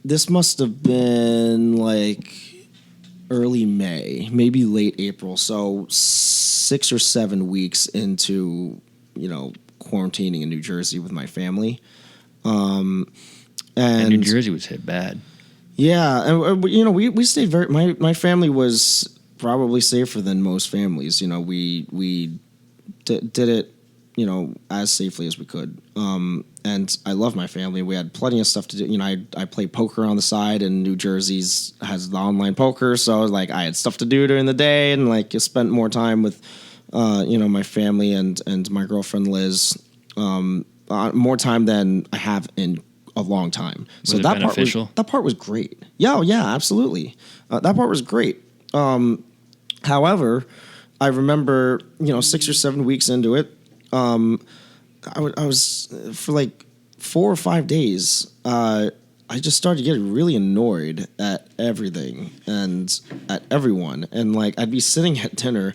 this must have been like early May, maybe late April. So 6 or 7 weeks into, you know, quarantining in New Jersey with my family. And
New Jersey was hit bad.
Yeah, and you know, we stayed very. My family was probably safer than most families. You know, we did it, you know, as safely as we could. And I love my family. We had plenty of stuff to do. You know, I play poker on the side, and New Jersey's has the online poker, so like I had stuff to do during the day, and like I spent more time with, you know, my family and my girlfriend Liz, more time than I have in a long time.
Was it beneficial?
That part was great. Yeah, absolutely. That part was great. However, I remember, you know, 6 or 7 weeks into it, I was for like 4 or 5 days. I just started getting really annoyed at everything and at everyone, and like I'd be sitting at dinner,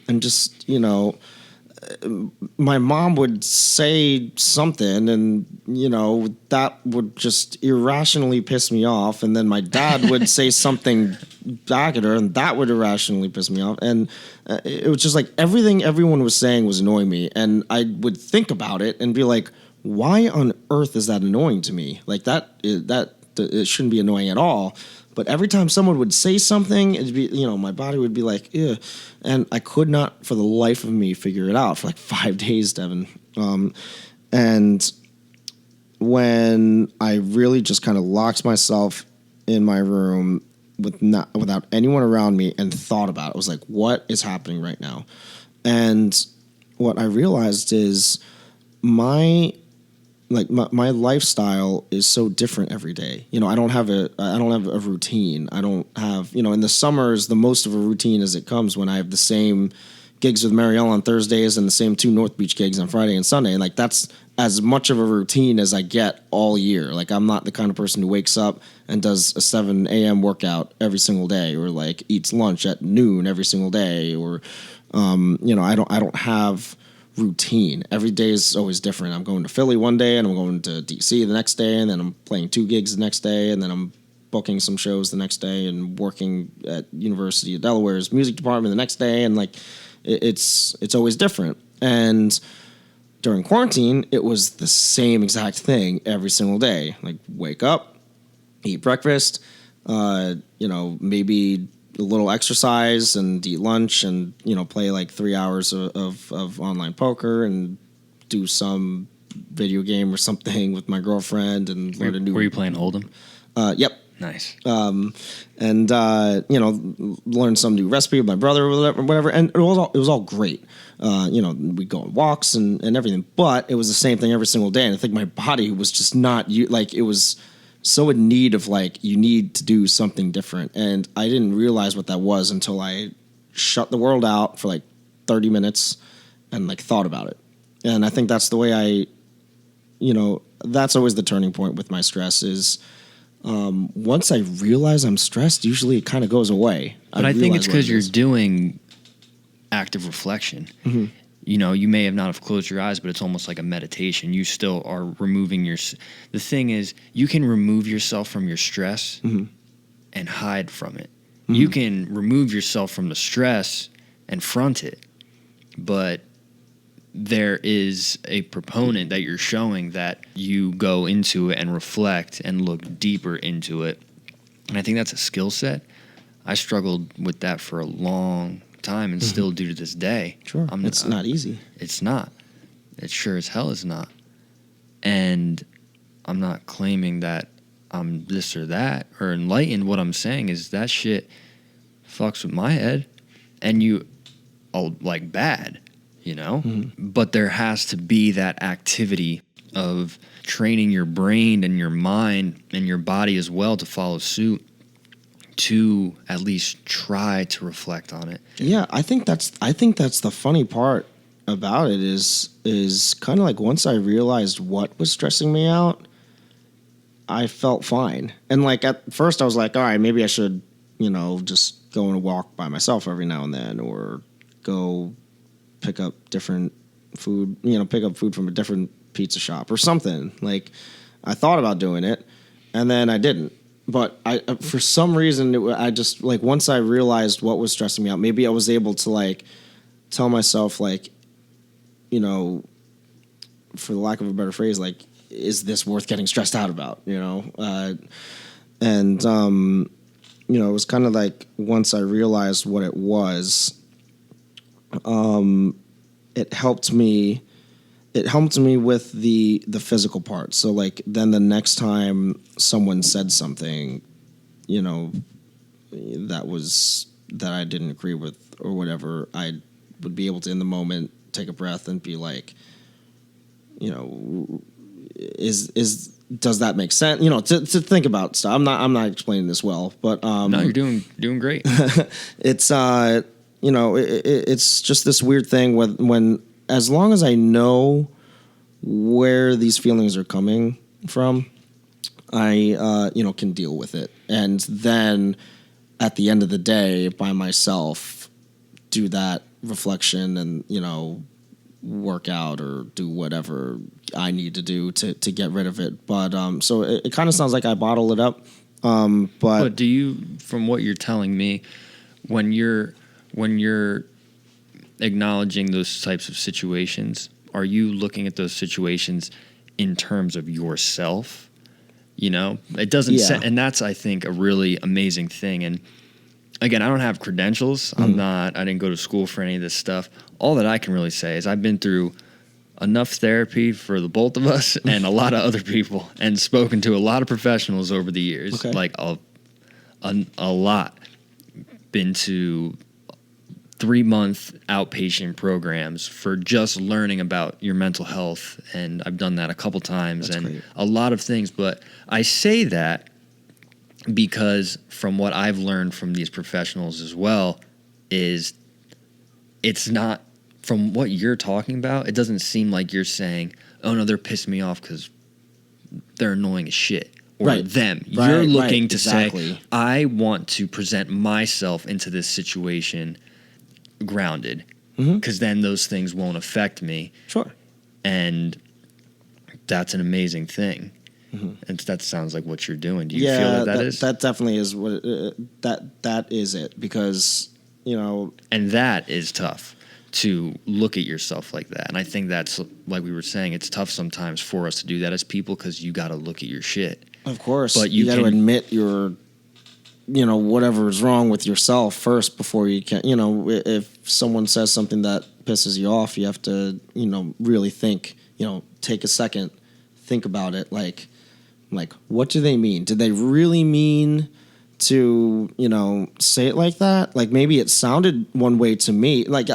and just, you know, my mom would say something, and you know that would just irrationally piss me off, and then my dad would say something back at her, and that would irrationally piss me off, and it was just like everything everyone was saying was annoying me, and I would think about it and be like, why on earth is that annoying to me? Like that it shouldn't be annoying at all. But every time someone would say something, it'd be, you know, my body would be like, ew. And I could not, for the life of me, figure it out for like 5 days, Devin. And when I really just kind of locked myself in my room without anyone around me and thought about it, I was like, what is happening right now? And what I realized is my lifestyle is so different every day. You know, I don't have a routine. I don't have, you know, in the summer is the most of a routine as it comes, when I have the same gigs with Marielle on Thursdays and the same 2 North Beach gigs on Friday and Sunday. And like, that's as much of a routine as I get all year. Like, I'm not the kind of person who wakes up and does a 7 a.m. workout every single day, or like eats lunch at noon every single day, or, you know, I don't have routine. Every day is always different. I'm going to Philly one day, and I'm going to DC the next day, and then I'm playing 2 gigs the next day, and then I'm booking some shows the next day, and working at University of Delaware's music department the next day, and like it's always different. And during quarantine, it was the same exact thing every single day. Like, wake up, eat breakfast, you know, maybe a little exercise and eat lunch, and, you know, play like 3 hours of online poker, and do some video game or something with my girlfriend, and learn a new.
Were you playing Hold'em?
Yep.
Nice.
And you know, learn some new recipe with my brother, or whatever. And it was all great. You know, we go on walks and everything, but it was the same thing every single day. And I think my body was just not like, it was so in need of, like, you need to do something different. And I didn't realize what that was until I shut the world out for like 30 minutes and like thought about it. And I think that's the way you know, that's always the turning point with my stress is, once I realize I'm stressed, usually it kind of goes away.
But I think it's because you're doing active reflection. Mm-hmm. You know, you may have not have closed your eyes, but it's almost like a meditation. You still are removing the thing is, you can remove yourself from your stress and hide from it. Mm-hmm. You can remove yourself from the stress and front it. But there is a proponent that you're showing that you go into it and reflect and look deeper into it. And I think that's a skill set. I struggled with that for a long time and still do to this day.
Sure. It's not easy.
It's not. It sure as hell is not. And I'm not claiming that I'm this or that or enlightened. What I'm saying is that shit fucks with my head and you like bad, you know? But there has to be that activity of training your brain and your mind and your body as well to follow suit, to at least try to reflect on it.
Yeah, I think that's the funny part about it is kind of like once I realized what was stressing me out, I felt fine. And like at first I was like, all right, maybe I should, just go on a walk by myself every now and then, or go pick up different food, pick up food from a different pizza shop or something. Like I thought about doing it and then I didn't. But for some reason, I just like once I realized what was stressing me out, maybe I was able to like tell myself like, for the lack of a better phrase, like, is this worth getting stressed out about? It was kind of like once I realized what it was, it helped me. It helped me with the physical part. So like then the next time someone said something, that I didn't agree with or whatever, I would be able to in the moment take a breath and be like, does that make sense? To think about stuff. I'm not explaining this well, but
no, you're doing great.
It's it's just this weird thing when as long as I know where these feelings are coming from, I can deal with it, and then at the end of the day, by myself, do that reflection and work out or do whatever I need to do to get rid of it. But so it kind of sounds like I bottle it up. But
do you, from what you're telling me, when you're acknowledging those types of situations, are you looking at those situations in terms of yourself? It doesn't and that's, I think, a really amazing thing. And again, I don't have credentials. I didn't go to school for any of this stuff. All that I can really say is I've been through enough therapy for the both of us and a lot of other people, and spoken to a lot of professionals over the years.
Okay.
Like a lot. Been to 3-month outpatient programs for just learning about your mental health, and I've done that a couple times. That's and great. A lot of things. But I say that because from what I've learned from these professionals as well is it's not, from what you're talking about, it doesn't seem like you're saying, oh no, they're pissing me off because they're annoying as shit. Or
right.
them.
Right,
you're looking to
exactly.
say, I want to present myself into this situation grounded, because then those things won't affect me.
Sure.
And that's an amazing thing. And that sounds like what you're doing. Do you feel that is?
That definitely is what that is it, because
and that is tough to look at yourself like that. And I think that's, like we were saying, it's tough sometimes for us to do that as people, because you got to look at your shit.
Of course,
but
you got to admit your whatever is wrong with yourself first before you can. If someone says something that pisses you off, you have to really think. Take a second, think about it. Like what do they mean? Did they really mean to say it like that? Like maybe it sounded one way to me. Like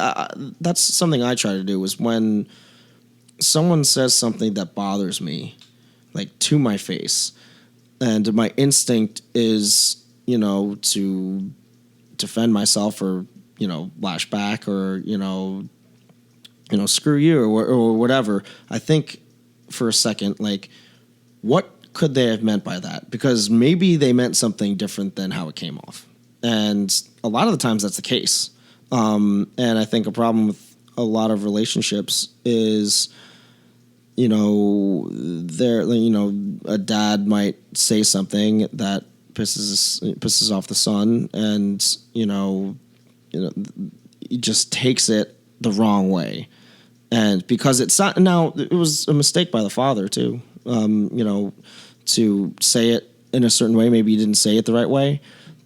that's something I try to do, is when someone says something that bothers me, like to my face, and my instinct is to defend myself or lash back or screw you or whatever. I think for a second, like, what could they have meant by that? Because maybe they meant something different than how it came off. And a lot of the times that's the case. And I think a problem with a lot of relationships is, a dad might say something that pisses off the son, and just takes it the wrong way. And because it's not, now it was a mistake by the father too, to say it in a certain way. Maybe he didn't say it the right way,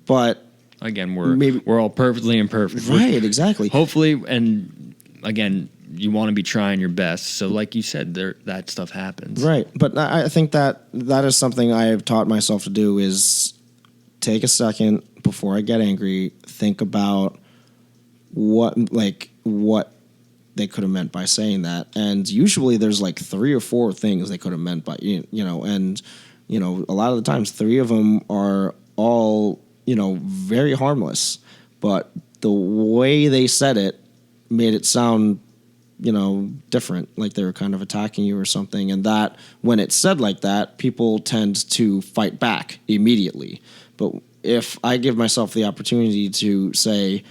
but
again, we're all perfectly imperfect,
right? Exactly.
Hopefully, and again, you want to be trying your best. So, like you said, that stuff happens,
right? But I think that is something I have taught myself to do: is take a second before I get angry, think about what they could have meant by saying that. And usually there's like 3 or 4 things they could have meant by, and, a lot of the times 3 of them are all, very harmless, but the way they said it made it sound, different, like they were kind of attacking you or something. And that when it's said like that, people tend to fight back immediately. But if I give myself the opportunity to say,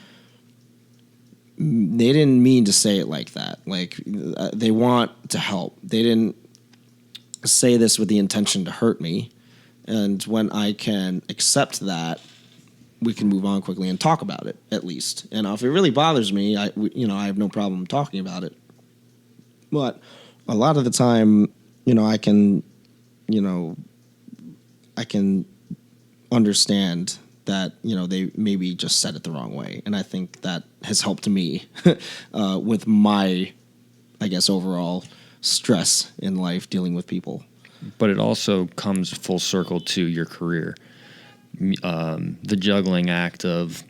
they didn't mean to say it like that. Like, they want to help. They didn't say this with the intention to hurt me. And when I can accept that, we can move on quickly and talk about it, at least. And if it really bothers me, I have no problem talking about it. But a lot of the time, I can understand that they maybe just said it the wrong way, and I think that has helped me with my, I guess, overall stress in life dealing with people.
But it also comes full circle to your career, the juggling act of,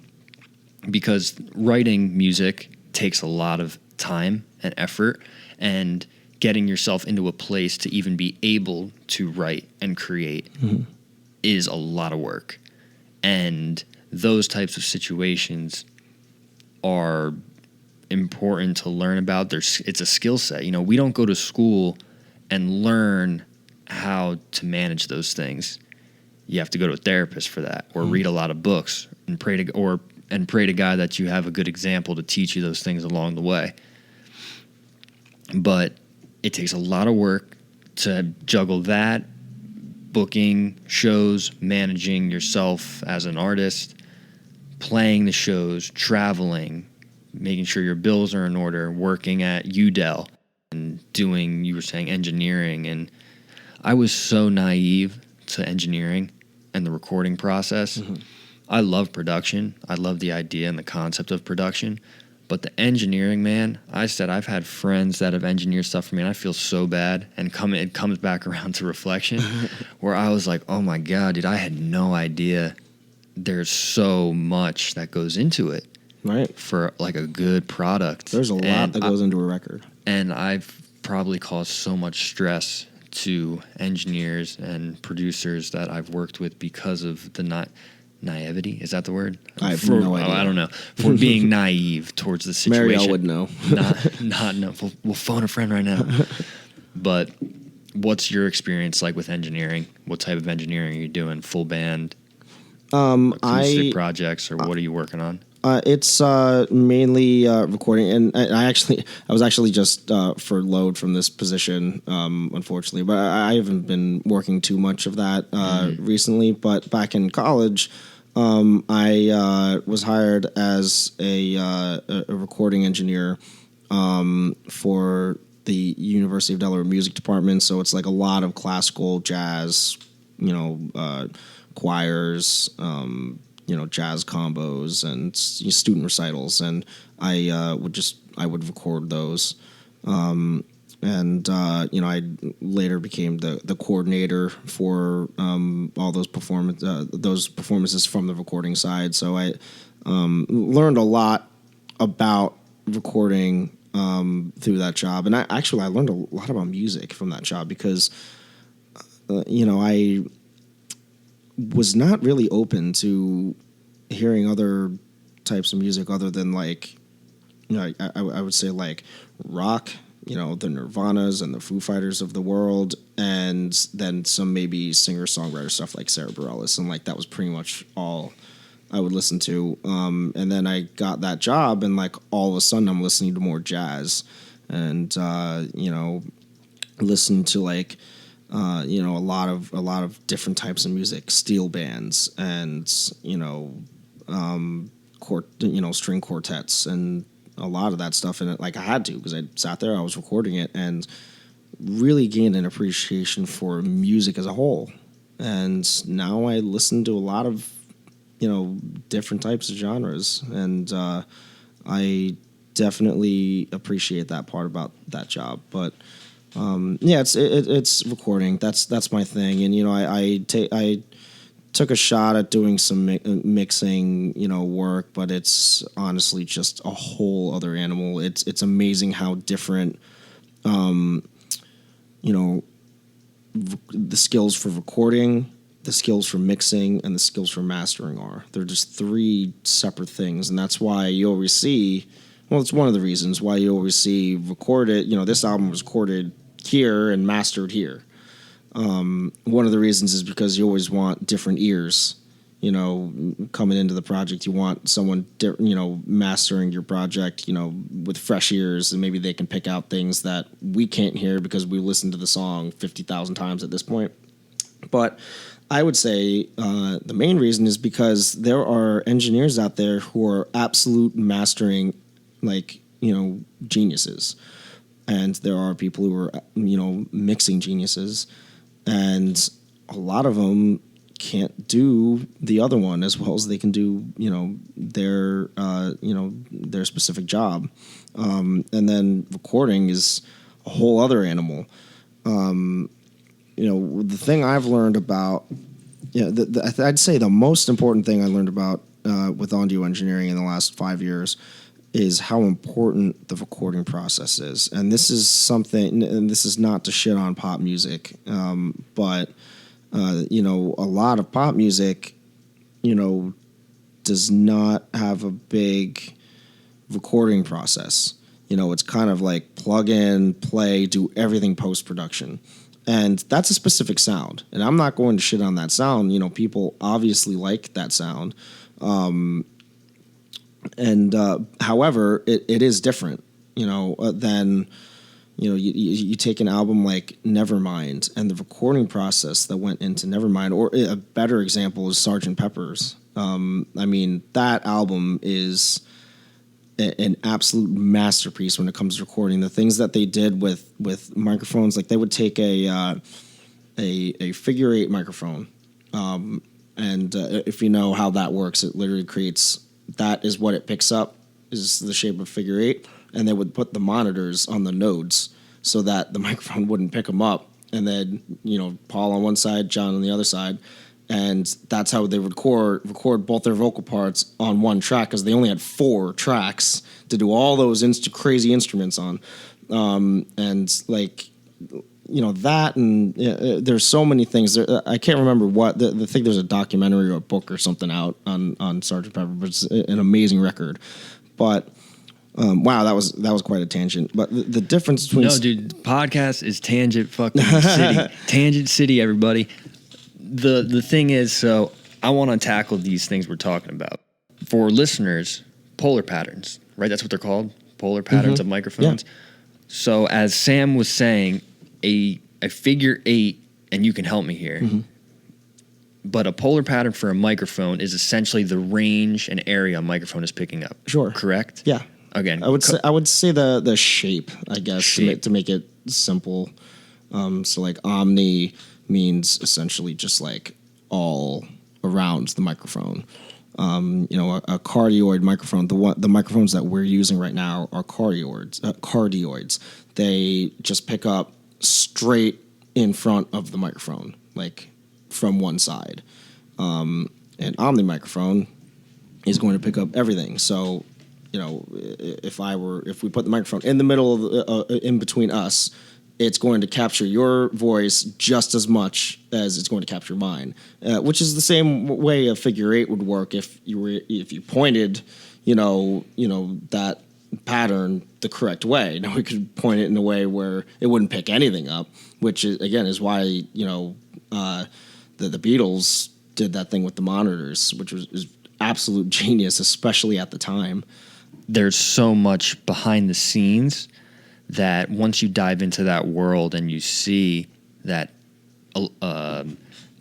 because writing music takes a lot of time and effort, and getting yourself into a place to even be able to write and create is a lot of work. And those types of situations are important to learn about. It's a skill set. We don't go to school and learn how to manage those things. You have to go to a therapist for that, or read a lot of books and pray to God that you have a good example to teach you those things along the way. But it takes a lot of work to juggle that, booking shows, managing yourself as an artist, playing the shows, traveling, making sure your bills are in order, working at UDEL, and doing, you were saying, engineering. And I was so naive to engineering and the recording process. I love production. I love the idea and the concept of production. But the engineering, man, I said I've had friends that have engineered stuff for me, and I feel so bad. And it comes back around to reflection, where I was like, oh my God, dude, I had no idea there's so much that goes into it.
Right.
For like a good product.
There's a lot that goes into a record.
And I've probably caused so much stress to engineers and producers that I've worked with because of the naivety. Is that the word?
I have no idea.
I don't know. For being naive towards the situation.
Marielle would know.
not no. We'll phone a friend right now. But what's your experience like with engineering? What type of engineering are you doing? Full band? Acoustic projects, or what are you working on?
It's mainly recording, and I was actually just furloughed from this position, unfortunately. But I haven't been working too much of that recently. But back in college, I was hired as a recording engineer for the University of Delaware Music Department. So it's like a lot of classical, jazz, choirs, jazz combos and student recitals, and I would record those. I later became the coordinator for all those performances from the recording side. So I learned a lot about recording through that job, and I learned a lot about music from that job because I was not really open to hearing other types of music other than I would say like rock, the Nirvanas and the Foo Fighters of the world, and then some maybe singer-songwriter stuff like Sarah Bareilles, and that was pretty much all I would listen to. And then I got that job, and all of a sudden I'm listening to more jazz, and listen to a lot of different types of music, steel bands, and string quartets, and a lot of that stuff in it. Like I had to because I sat there, I was recording it, and really gained an appreciation for music as a whole. And now I listen to a lot of, different types of genres, and I definitely appreciate that part about that job. But yeah, it's recording. That's my thing. And I took a shot at doing some mixing, work, but it's honestly just a whole other animal. It's amazing how different, the skills for recording, the skills for mixing, and the skills for mastering are. They're just three separate things, and that's why you always see. Well, it's one of the reasons why you always see recorded. This album was recorded here and mastered here. One of the reasons is because you always want different ears. Coming into the project, you want someone, mastering your project, with fresh ears, and maybe they can pick out things that we can't hear because we listened to the song 50,000 times at this point. But I would say the main reason is because there are engineers out there who are absolute mastering, geniuses. And there are people who are, mixing geniuses. And a lot of them can't do the other one as well as they can do, their specific job. And then recording is a whole other animal. The thing I've learned about, I'd say the most important thing I learned about with audio engineering in the last 5 years is how important the recording process is. And this is something, and this is not to shit on pop music, but a lot of pop music, does not have a big recording process. It's kind of like plug in, play, do everything post-production. And that's a specific sound. And I'm not going to shit on that sound. People obviously like that sound. However, it is different, than, you take an album like Nevermind and the recording process that went into Nevermind, or a better example is Sgt. Pepper's. That album is an absolute masterpiece when it comes to recording. The things that they did with microphones, like they would take a figure 8 microphone, and if you know how that works, it literally creates, that is what it picks up, is the shape of figure 8, and they would put the monitors on the nodes so that the microphone wouldn't pick them up, and then Paul on one side, John on the other side. And that's how they would record both their vocal parts on one track, because they only had 4 tracks to do all those crazy instruments on. That, and there's so many things. I can't remember what, I think there's a documentary or a book or something out on Sgt. Pepper, but it's an amazing record. But wow, that was quite a tangent. But the difference between...
No, dude, podcast is Tangent fucking City. Tangent City, everybody. The thing is, so I want to tackle these things we're talking about. For listeners, polar patterns, right? That's what they're called, polar patterns of microphones. Yeah. So as Sam was saying, a figure 8, and you can help me here, but a polar pattern for a microphone is essentially the range and area a microphone is picking up.
Sure.
Correct?
Yeah.
Again,
I would say the shape, I guess, to make it simple. So like omni means essentially just like all around the microphone. A cardioid microphone, the microphones that we're using right now are cardioids. They just pick up straight in front of the microphone, like from one side. An omni microphone is going to pick up everything. So, if we put the microphone in the middle of in between us, it's going to capture your voice just as much as it's going to capture mine, which is the same way a figure 8 would work if you pointed, that pattern the correct way. Now we could point it in a way where it wouldn't pick anything up, which is why the Beatles did that thing with the monitors, which was absolute genius, especially at the time.
There's so much behind the scenes that once you dive into that world and you see that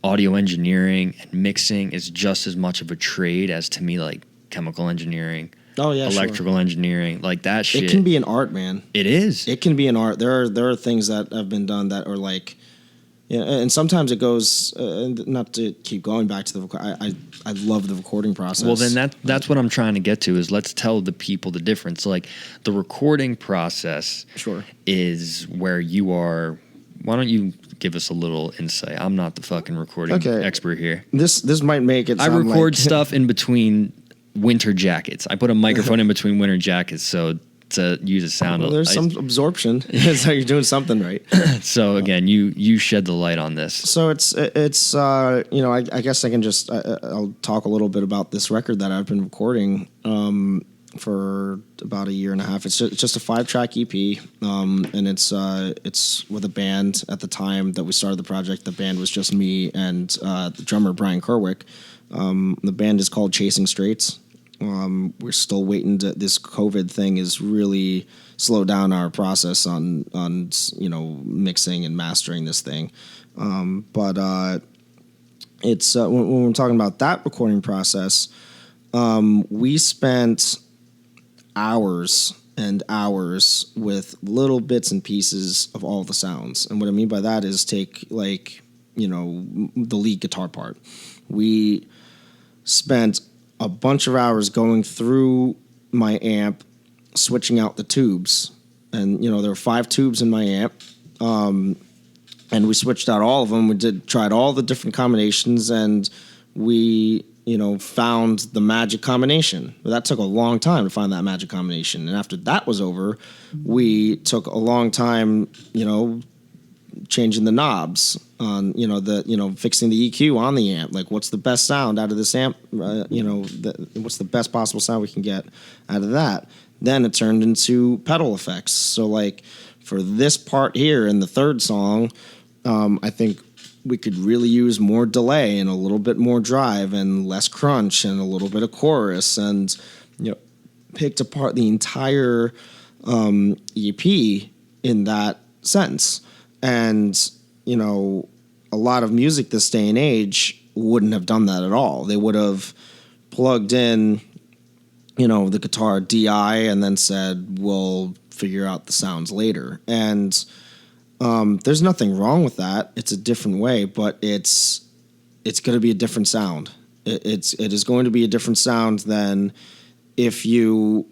audio engineering and mixing is just as much of a trade as, to me, like chemical engineering
Oh yeah,
electrical engineering, like that shit.
It can be an art, man.
It is.
It can be an art. There are things that have been done that are like, yeah, and sometimes it goes. Not to keep going back to I love the recording process.
Well, then that's what I'm trying to get to is let's tell the people the difference. Like the recording process,
sure,
is where you are. Why don't you give us a little insight? I'm not the fucking recording expert here.
This might make it.
I record stuff in between winter jackets. I put a microphone in between winter jackets so to use a sound.
Well, there's some absorption. So you're doing something right.
So again, you shed the light on this.
So it's I guess I can just I'll talk a little bit about this record that I've been recording for about a year and a half. It's just a 5-track EP, and it's with a band. At the time that we started the project, the band was just me and the drummer Brian Kerwick. The band is called Chasing Straits. We're still waiting to. This COVID thing is really slowed down our process on mixing and mastering this thing. But it's when we're talking about that recording process, we spent hours and hours with little bits and pieces of all the sounds. And what I mean by that is take the lead guitar part. We spent a bunch of hours going through my amp, switching out the tubes. And, there were 5 tubes in my amp. And we switched out all of them. We tried all the different combinations, and we, found the magic combination. But that took a long time to find that magic combination. And after that was over, we took a long time, changing the knobs on, fixing the EQ on the amp. Like, what's the best sound out of this amp? What's the best possible sound we can get out of that? Then it turned into pedal effects. So, like, for this part here in the third song, I think we could really use more delay and a little bit more drive and less crunch and a little bit of chorus, and picked apart the entire EP in that sense. And a lot of music this day and age wouldn't have done that at all. They would have plugged in the guitar DI and then said, we'll figure out the sounds later. And there's nothing wrong with that. It's a different way, but it's going to be a different sound. It is going to be a different sound than if the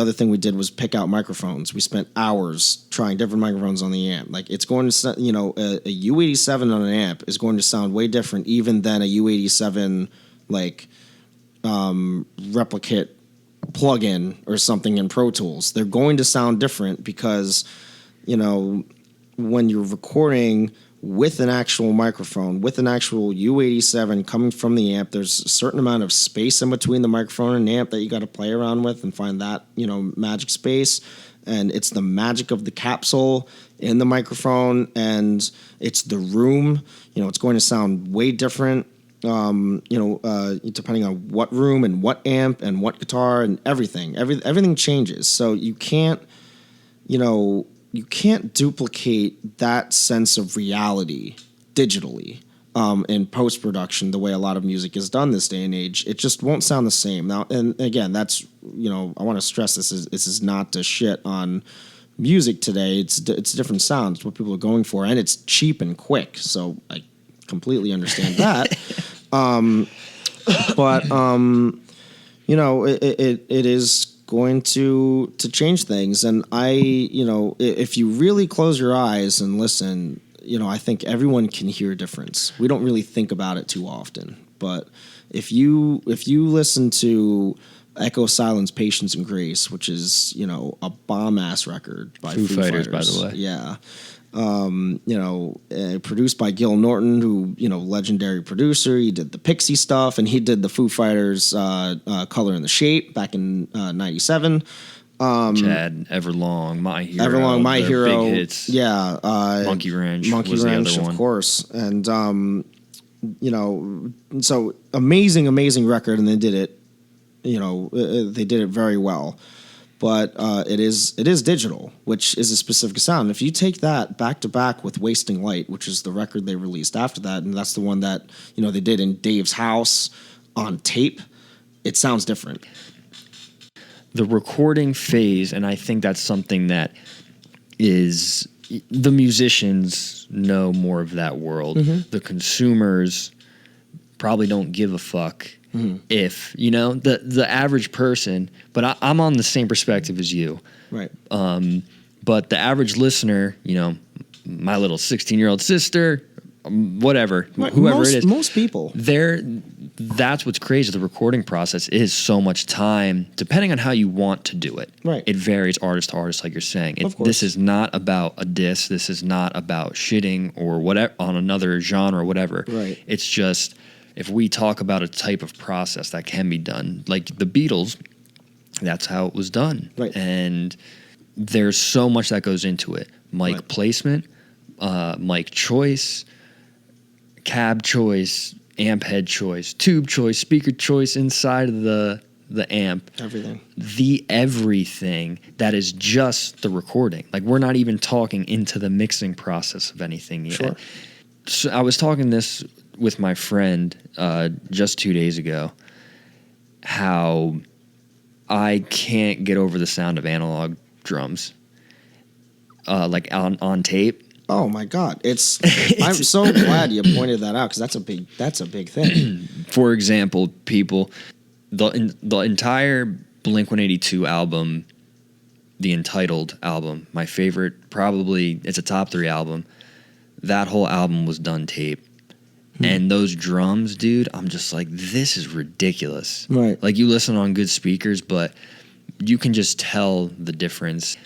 other thing we did was pick out microphones. We spent hours trying different microphones on the amp. Like, it's going to, a U87 on an amp is going to sound way different even than a U87 replicate plugin or something in Pro Tools. They're going to sound different because when you're recording with an actual microphone, with an actual U87 coming from the amp, there's a certain amount of space in between the microphone and amp that you got to play around with and find that, magic space. And it's the magic of the capsule in the microphone, and it's the room. It's going to sound way different, depending on what room and what amp and what guitar and everything. Everything changes. So you can't duplicate that sense of reality digitally in post-production the way a lot of music is done this day and age. It just won't sound the same. Now, and again, that's, I want to stress this is not to shit on music today. It's a different sound. It's what people are going for, and it's cheap and quick. So I completely understand that. It is going to change things. And if you really close your eyes and listen, I think everyone can hear a difference. We don't really think about it too often, but if you listen to Echo, Silence, Patience, and Grace, which is a bomb ass record by Foo Fighters,
by the way,
yeah. Produced by Gil Norton, who, legendary producer. He did the Pixie stuff, and he did the Foo Fighters Color and the Shape back in 97.
Chad, Everlong, My
Hero,
big hits.
Yeah.
Monkey Wrench,
of course. And, so amazing record, and they did it, they did it very well. But it is digital, which is a specific sound. If you take that back to back with Wasting Light, which is the record they released after that, and that's the one that they did in Dave's house on tape, it sounds different.
the recording phase, and I think that's something that is the musicians know more of that world. The consumers probably don't give a fuck if, the average person, but I'm on the same perspective as you.
Right.
But the average listener, my little 16-year-old sister, whatever, whoever it is.
Most people.
That's what's crazy. The recording process is so much time, depending on how you want to do it.
Right.
It varies artist to artist, like you're saying.
Of course.
This is not about a diss. This is not about shitting or whatever on another genre or whatever.
Right.
It's just, if we talk about a type of process that can be done, like the Beatles, that's how it was done.
Right.
And there's so much that goes into it. Mic placement, mic choice, cab choice, amp head choice, tube choice, speaker choice inside of the amp.
Everything.
The everything that is just the recording. Like, we're not even talking into the mixing process of anything yet.
Sure.
So I was talking this with my friend just 2 days ago, how I can't get over the sound of analog drums, like on tape.
Oh my God! I'm so glad you pointed that out, because that's a big thing.
For example, people, the entire Blink-182 album, the Entitled album, my favorite, probably it's a top 3 album. That whole album was done tape. And those drums, dude, I'm just like, this is ridiculous.
Right.
Like, you listen on good speakers, but you can just tell the difference.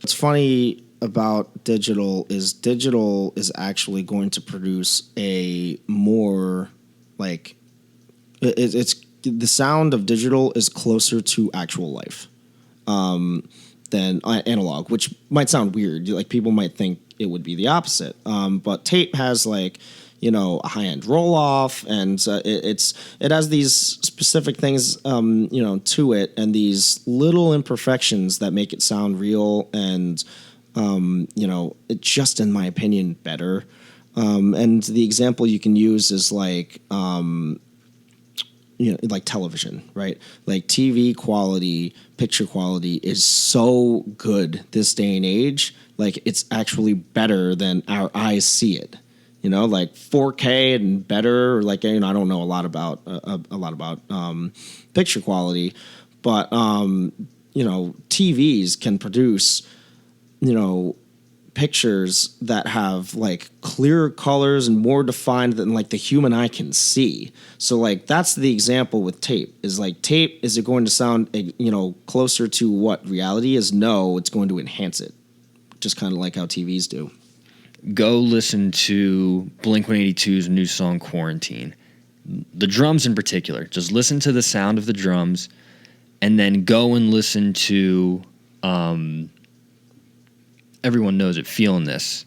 What's funny about digital is actually going to produce a more, like, it's the sound of digital is closer to actual life than analog, which might sound weird. Like, people might think it would be the opposite. But tape has, like, a high-end roll-off, and it has these specific things, to it, and these little imperfections that make it sound real, and it just, in my opinion, better. And the example you can use is like like television, right? Like, TV quality, picture quality is so good this day and age. Like, it's actually better than our eyes see it. Like 4K and better. Or like, I don't know a lot about picture quality, but TVs can produce pictures that have, like, clearer colors and more defined than, like, the human eye can see. So, like, that's the example with tape. Is like, tape, is it going to sound closer to what reality is? No, it's going to enhance it, just kind of like how TVs do.
Go listen to Blink-182's new song, Quarantine. The drums in particular. Just listen to the sound of the drums, and then go and listen to Everyone Knows It, Feeling This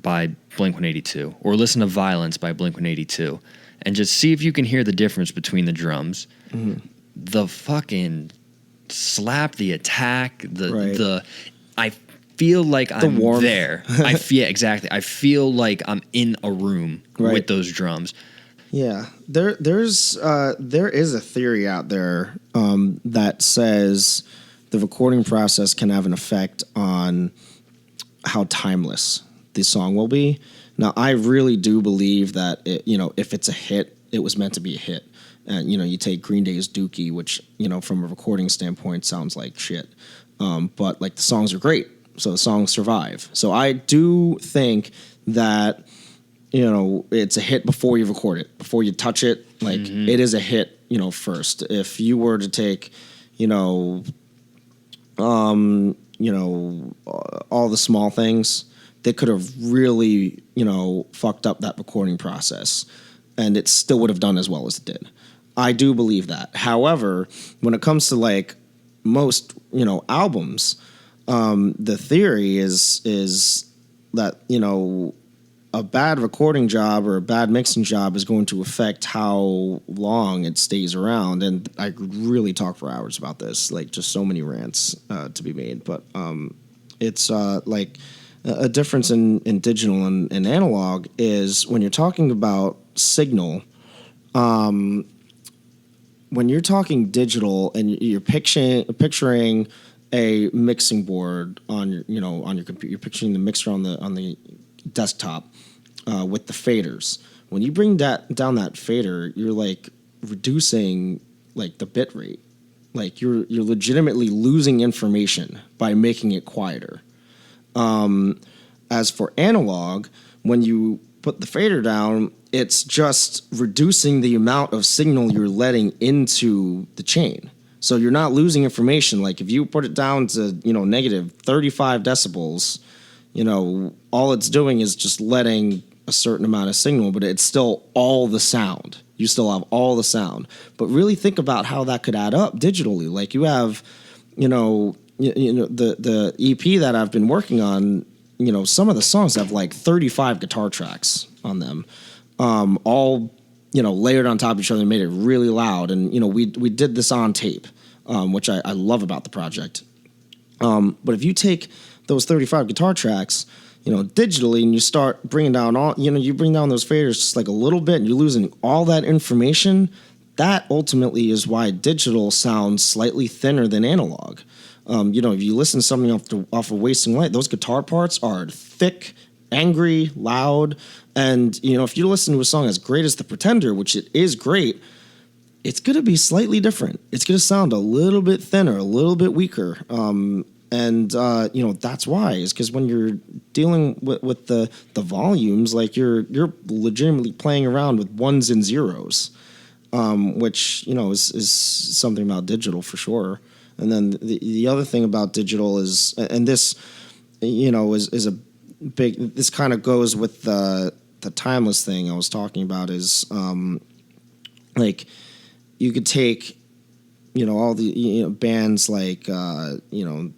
by Blink-182. Or listen to Violence by Blink-182. And just see if you can hear the difference between the drums. Mm-hmm. The fucking slap, the attack, I feel like I'm there. Exactly. I feel like I'm in a room with those drums.
Yeah, there is a theory out there that says the recording process can have an effect on how timeless the song will be. Now, I really do believe that if it's a hit, it was meant to be a hit. And you take Green Day's Dookie, which from a recording standpoint sounds like shit, but like, the songs are great. So the songs survive. So I do think that, it's a hit before you record it, before you touch it. Like, it is a hit, first. If you were to take, all the small things, they could have really, fucked up that recording process, and it still would have done as well as it did. I do believe that. However, when it comes to, like, most, albums, the theory is that, a bad recording job or a bad mixing job is going to affect how long it stays around. And I could really talk for hours about this, like, just so many rants to be made. But it's like a difference in digital and analog is when you're talking about signal, when you're talking digital and you're picturing a mixing board on your computer, you're picturing the mixer on the desktop with the faders. When you bring down that fader, you're like reducing like the bit rate. Like you're legitimately losing information by making it quieter. As for analog, when you put the fader down, it's just reducing the amount of signal you're letting into the chain. So you're not losing information. Like if you put it down to, negative 35 decibels, all it's doing is just letting a certain amount of signal, but it's still all the sound. You still have all the sound. But really think about how that could add up digitally. Like you have, the EP that I've been working on, some of the songs have like 35 guitar tracks on them, all layered on top of each other and made it really loud. And we did this on tape, which I love about the project. But if you take those 35 guitar tracks, digitally, and you start bringing down you bring down those faders just like a little bit, and you're losing all that information. That ultimately is why digital sounds slightly thinner than analog. If you listen to something off of Wasting Light, those guitar parts are thick, angry, loud. And, if you listen to a song as great as The Pretender, which it is great, it's going to be slightly different. It's going to sound a little bit thinner, a little bit weaker. That's why, is because when you're dealing with the volumes, like you're legitimately playing around with ones and zeros, which, is something about digital for sure. And then the other thing about digital is, and this, is a big, this kind of goes with the timeless thing I was talking about, is like you could take, all the bands like, the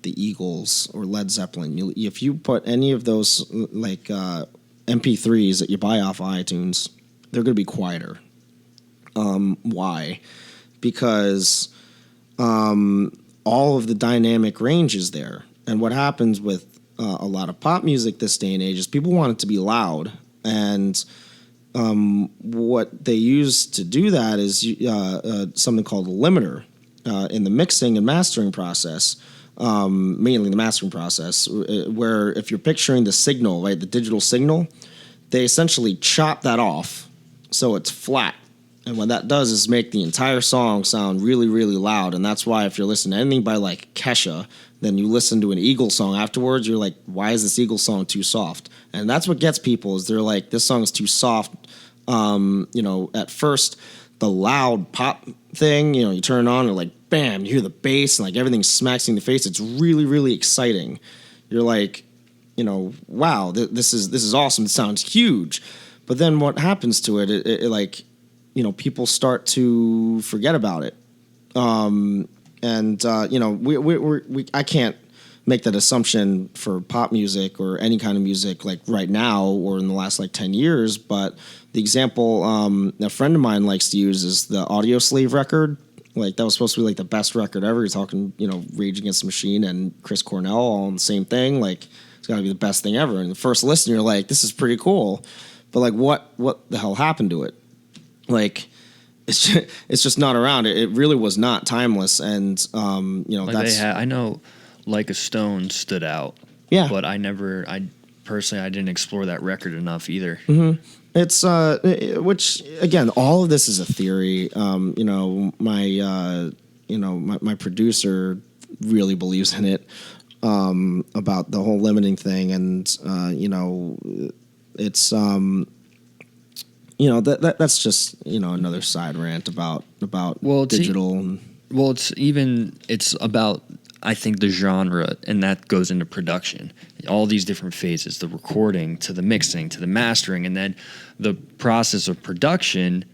Eagles or Led Zeppelin. If you put any of those like MP3s that you buy off of iTunes, they're going to be quieter. Why? Because all of the dynamic range is there. And what happens with a lot of pop music this day and age is people want it to be loud. And what they use to do that is something called a limiter in the mixing and mastering process, mainly the mastering process, where if you're picturing the signal, right, the digital signal, they essentially chop that off so it's flat. And what that does is make the entire song sound really, really loud. And that's why if you're listening to anything by like Kesha, then you listen to an Eagles song afterwards, you're like, why is this Eagles song too soft? And that's what gets people, is they're like, this song is too soft. At first, the loud pop thing, you turn it on and like, bam, you hear the bass and like everything smacks you in the face. It's really, really exciting. You're like, wow, this is awesome. It sounds huge. But then what happens to it, it like, people start to forget about it. I can't make that assumption for pop music or any kind of music like right now or in the last like 10 years. But the example a friend of mine likes to use is the Audio Slave record. Like that was supposed to be like the best record ever. You're talking, Rage Against the Machine and Chris Cornell all on the same thing. Like it's got to be the best thing ever. And the first listen, you're like, this is pretty cool. But like, what the hell happened to it? Like, it's just not around. It really was not timeless, and
like
that's.
I know, Like a Stone stood out.
Yeah,
but I didn't explore that record enough either.
Mm-hmm. It's which again, all of this is a theory. My producer really believes in it, about the whole limiting thing, and it's that's just another side rant about digital.
It's about, I think, the genre, and that goes into production. All these different phases, the recording to the mixing to the mastering, and then the process of production,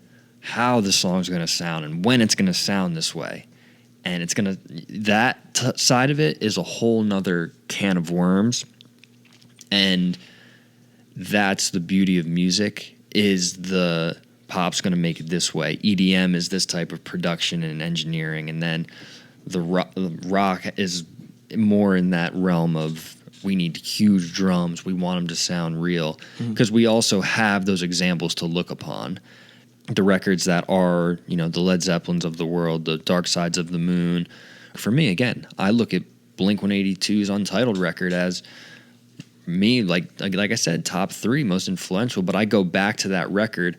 how the song's going to sound and when it's going to sound this way. And it's going to, side of it is a whole nother can of worms. And that's the beauty of music, is the pop's going to make it this way. EDM is this type of production and engineering. And then the rock is more in that realm of, we need huge drums. We want them to sound real. Because we also have those examples to look upon. the records that are, the Led Zeppelins of the world, the Dark Sides of the Moon. For me, again, I look at Blink-182's Untitled record as me, like I said, top 3 most influential. But I go back to that record,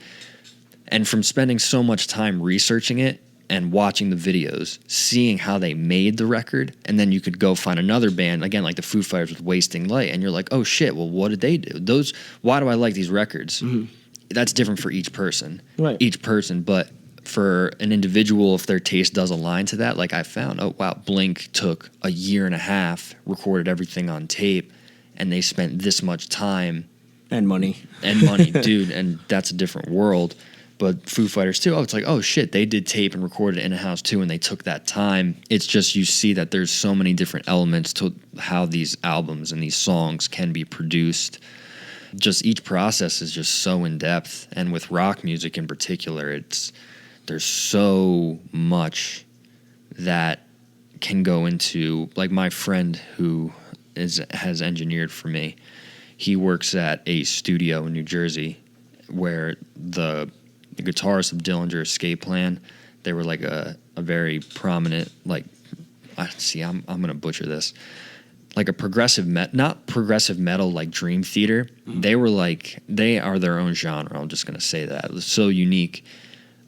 and from spending so much time researching it and watching the videos, seeing how they made the record, and then you could go find another band, again, like the Foo Fighters with Wasting Light, and you're like, oh shit, well, what did they do? Why do I like these records? Mm-hmm. That's different for each person.
Right.
Each person, but for an individual, if their taste does align to that, like I found, oh wow, Blink took a year and a half, recorded everything on tape, and they spent this much time.
And money.
Dude, and that's a different world. But Foo Fighters too, it's like, oh shit, they did tape and recorded it in a house too, and they took that time. It's just you see that there's so many different elements to how these albums and these songs can be produced. Just each process is just so in depth, and with rock music in particular, there's so much that can go into. Like my friend who has engineered for me, he works at a studio in New Jersey where the guitarist of Dillinger Escape Plan, they were like a very prominent, like, I'm gonna butcher this, like a progressive not progressive metal like Dream Theater. Mm-hmm. They are their own genre. I'm just gonna say that. It's so unique.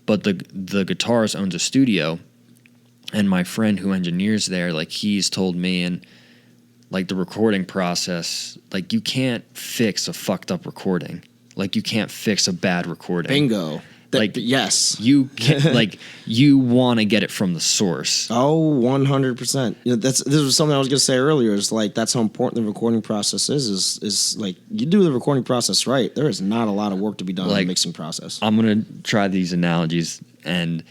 But the guitarist owns a studio, and my friend who engineers there, like, he's told me, and like the recording process, like, you can't fix a fucked up recording. Like, you can't fix a bad recording.
Bingo. Yes.
You can, like, you want to get it from the source.
Oh, 100%. This was something I was going to say earlier, is like, that's how important the recording process is like, you do the recording process right, there is not a lot of work to be done in the mixing process.
I'm going to try these analogies and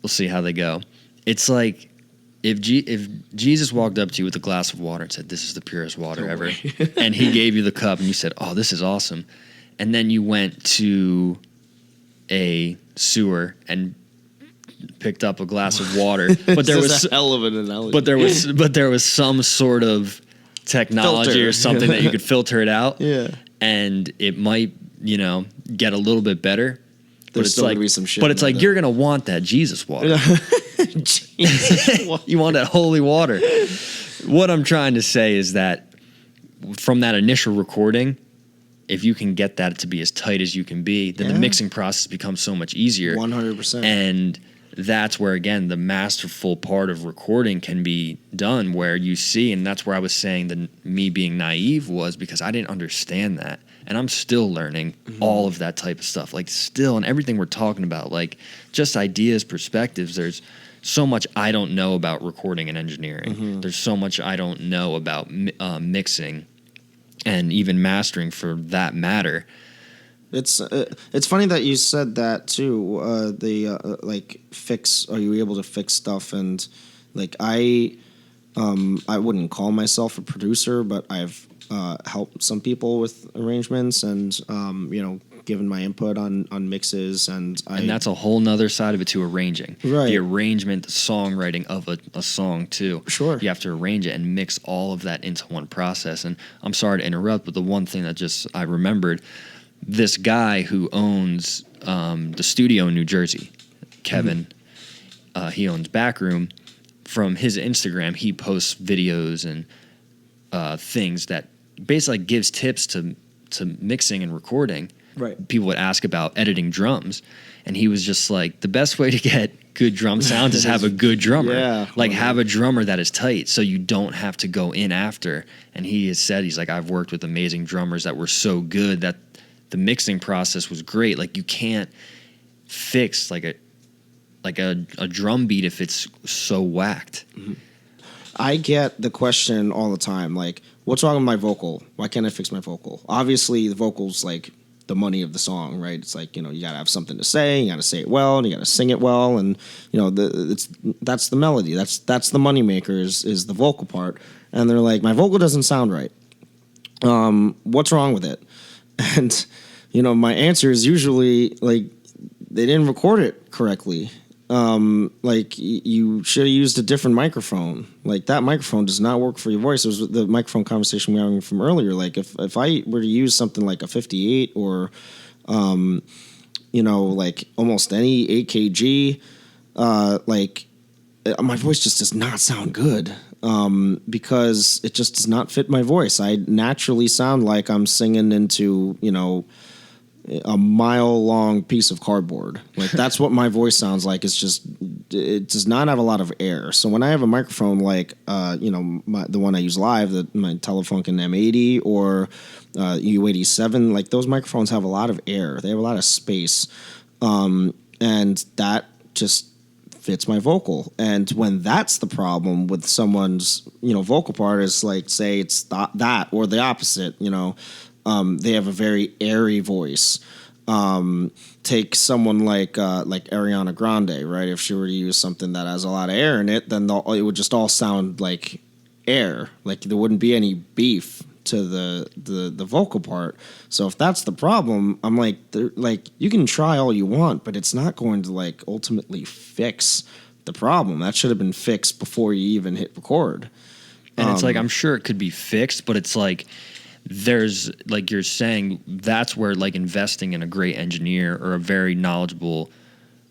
we'll see how they go. It's like if Jesus walked up to you with a glass of water and said, this is the purest water ever, and he gave you the cup and you said, oh, this is awesome. And then you went to a sewer and picked up a glass of water, but there was
a hell of an analogy.
But there was some sort of technology filter or something that you could filter it out.
Yeah, and
it might get a little bit better.
There's still gonna be some shit.
But it's like you're gonna want that Jesus water. You want that holy water. What I'm trying to say is that from that initial recording, if you can get that to be as tight as you can be, then the mixing process becomes so much easier.
100%.
And that's where, again, the masterful part of recording can be done, where you see, and that's where I was saying that me being naive was, because I didn't understand that. And I'm still learning all of that type of stuff. Like, still, and everything we're talking about, like, just ideas, perspectives, there's so much I don't know about recording and engineering. There's so much I don't know about mixing and even mastering, for that matter.
It's funny that you said that too. Like, fix. Are you able to fix stuff? And like, I wouldn't call myself a producer, but I've helped some people with arrangements and given my input on mixes, and
that's a whole nother side of it too, arranging.
Right.
The arrangement, the songwriting of a song too.
Sure.
You have to arrange it and mix all of that into one process. And I'm sorry to interrupt, but the one thing that I remembered, this guy who owns the studio in New Jersey, Kevin, he owns Backroom. From his Instagram, he posts videos and things that basically gives tips to mixing and recording.
Right.
People would ask about editing drums, and he was just like, the best way to get good drum sounds is have a good drummer.
Yeah.
Like, have a drummer that is tight so you don't have to go in after. And he has said, he's like, I've worked with amazing drummers that were so good that the mixing process was great. Like, you can't fix like a drum beat if it's so whacked.
I get the question all the time, like, what's wrong with my vocal? Why can't I fix my vocal? Obviously, the vocal's like the money of the song, right? It's like, you gotta have something to say, you gotta say it well, and you gotta sing it well, and that's the melody. That's the moneymaker is the vocal part. And they're like, my vocal doesn't sound right. What's wrong with it? And my answer is usually like, they didn't record it correctly. Like, you should have used a different microphone. Like, that microphone does not work for your voice. It was the microphone conversation we were having from earlier. Like, if I were to use something like a 58 or like almost any 8kg, like my voice just does not sound good because it just does not fit my voice. I naturally sound like I'm singing into, a mile-long piece of cardboard. Like, that's what my voice sounds like. It's just, it does not have a lot of air. So when I have a microphone like, the one I use live, my Telefunken M80 or U87, like, those microphones have a lot of air. They have a lot of space. And that just fits my vocal. And when that's the problem with someone's, vocal part is like, say it's that or the opposite, they have a very airy voice. Take someone like Ariana Grande, right? If she were to use something that has a lot of air in it, then it would just all sound like air. Like there wouldn't be any beef to the vocal part. So if that's the problem, I'm like you can try all you want, but it's not going to like ultimately fix the problem. That should have been fixed before you even hit record.
And it's like, I'm sure it could be fixed, but it's like, there's, like you're saying, that's where like investing in a great engineer or a very knowledgeable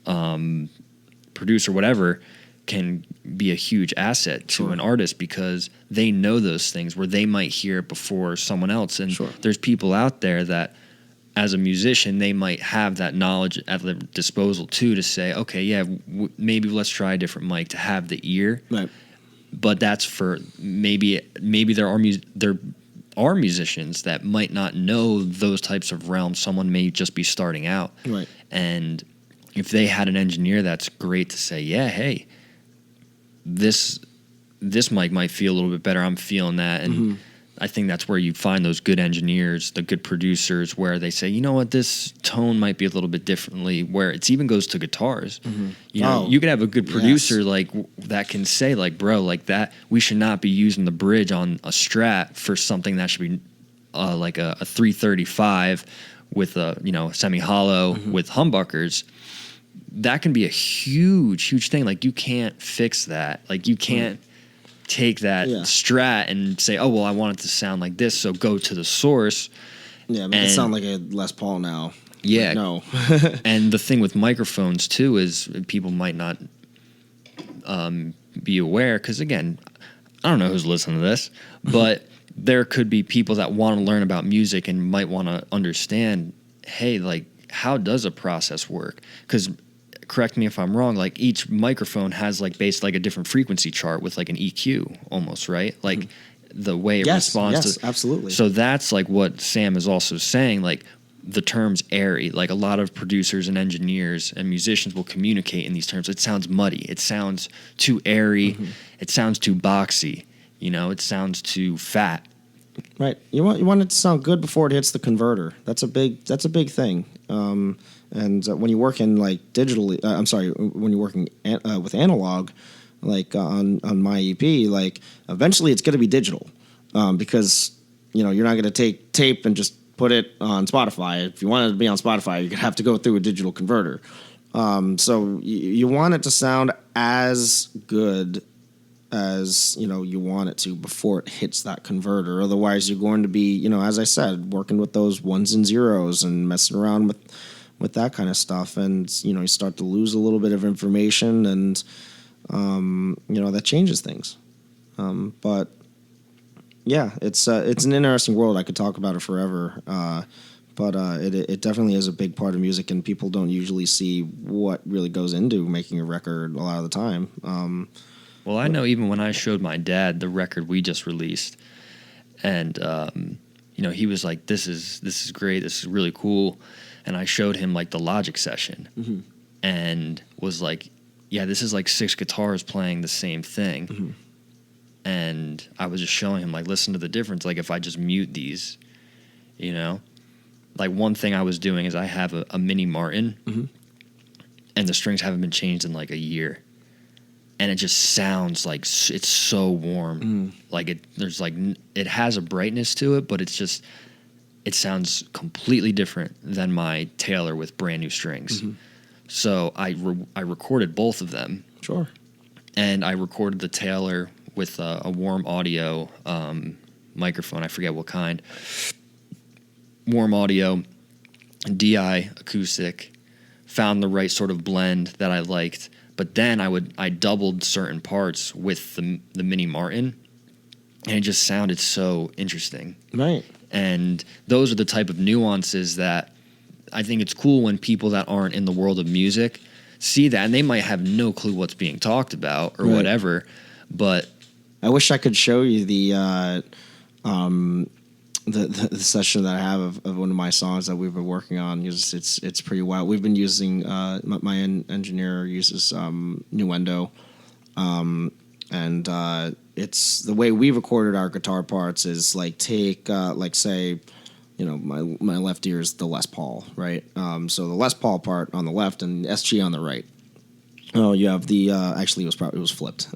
producer, whatever, can be a huge asset to an artist because they know those things where they might hear it before someone else. And there's people out there that, as a musician, they might have that knowledge at their disposal too to say, okay, yeah, maybe let's try a different mic to have the ear.
Right.
But that's for maybe there are musicians that might not know those types of realms. Someone may just be starting out.
Right.
And if they had an engineer that's great to say, yeah, hey, this mic might feel a little bit better. I'm feeling that. And I think that's where you find those good engineers, the good producers, where they say, you know what, this tone might be a little bit differently, where it even goes to guitars. You could have a good producer like that can say like, bro, like that, we should not be using the bridge on a Strat for something that should be like a 335 with a, semi-hollow with humbuckers. That can be a huge thing. Like you can't fix that. Like you can't take that Strat and say, oh, well, I want it to sound like this, so go to the source.
Yeah, make it sound like a Les Paul now.
Yeah.
Like, no.
And the thing with microphones, too, is people might not be aware, because, again, I don't know who's listening to this, but there could be people that want to learn about music and might want to understand, hey, like, how does a process work? Because correct me if I'm wrong, like each microphone has like based like a different frequency chart with like an EQ almost, right? Like the way it responds to.
Absolutely.
So that's like what Sam is also saying, like the terms airy, like a lot of producers and engineers and musicians will communicate in these terms. It sounds muddy. It sounds too airy. It sounds too boxy. It sounds too fat.
Right. You want it to sound good before it hits the converter. That's a big thing. And when you work in like digitally, when you're working with analog, like on my EP, like eventually it's going to be digital, because you're not going to take tape and just put it on Spotify. If you want it to be on Spotify, you're going to have to go through a digital converter. So you want it to sound as good as you want it to before it hits that converter. Otherwise, you're going to be, as I said, working with those ones and zeros and messing around with that kind of stuff, and you start to lose a little bit of information, and that changes things. But yeah, it's an interesting world. I could talk about it forever. But it definitely is a big part of music, and people don't usually see what really goes into making a record a lot of the time.
Well, I know even when I showed my dad the record we just released, and he was like, "This is great. This is really cool." And I showed him like the Logic session, and was like, "Yeah, this is like 6 guitars playing the same thing." And I was just showing him like, listen to the difference. Like if I just mute these, like one thing I was doing is I have a mini Martin, and the strings haven't been changed in like a year. And it just sounds like it's so warm. Like it has a brightness to it, but it sounds completely different than my Taylor with brand new strings. So I recorded both of them.
Sure.
And I recorded the Taylor with a warm audio microphone. I forget what kind. Warm audio, DI acoustic, found the right sort of blend that I liked. But then I doubled certain parts with the Mini Martin, and it just sounded so interesting.
Right.
And those are the type of nuances that I think it's cool when people that aren't in the world of music see that, and they might have no clue what's being talked about or whatever. But
I wish I could show you the session that I have of one of my songs that we've been working on. It's pretty wild. We've been using my engineer uses Nuendo, and it's the way we recorded our guitar parts is like take like say, you know, my left ear is the Les Paul, right? So the Les Paul part on the left and the SG on the right. Oh, you have the actually it was flipped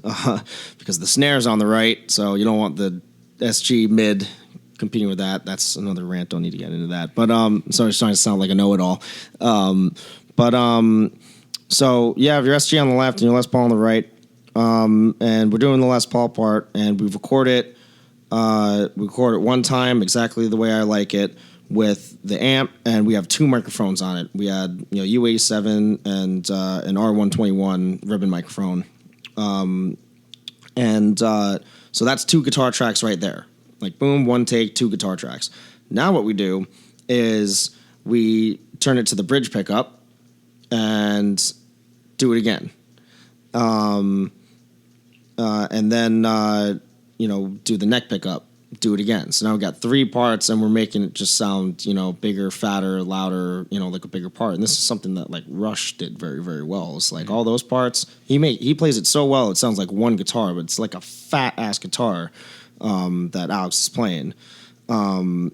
because the snare's on the right, so you don't want the SG mid competing with that. That's another rant. Don't need to get into that. But so I was trying to sound like a know-it-all. So you have your SG on the left and your Les Paul on the right, and we're doing the Les Paul part, and we record it one time exactly the way I like it with the amp, and we have 2 microphones on it. We had U87 and an R121 ribbon microphone, so that's 2 guitar tracks right there. Like boom, 1 take, 2 guitar tracks. Now what we do is we turn it to the bridge pickup and do it again, and then do the neck pickup. Do it again. So now we got 3 parts, and we're making it just sound, bigger, fatter, louder, like a bigger part. And this is something that like Rush did very, very well. It's like all those parts, he plays it so well. It sounds like one guitar, but it's like a fat ass guitar that Alex is playing. So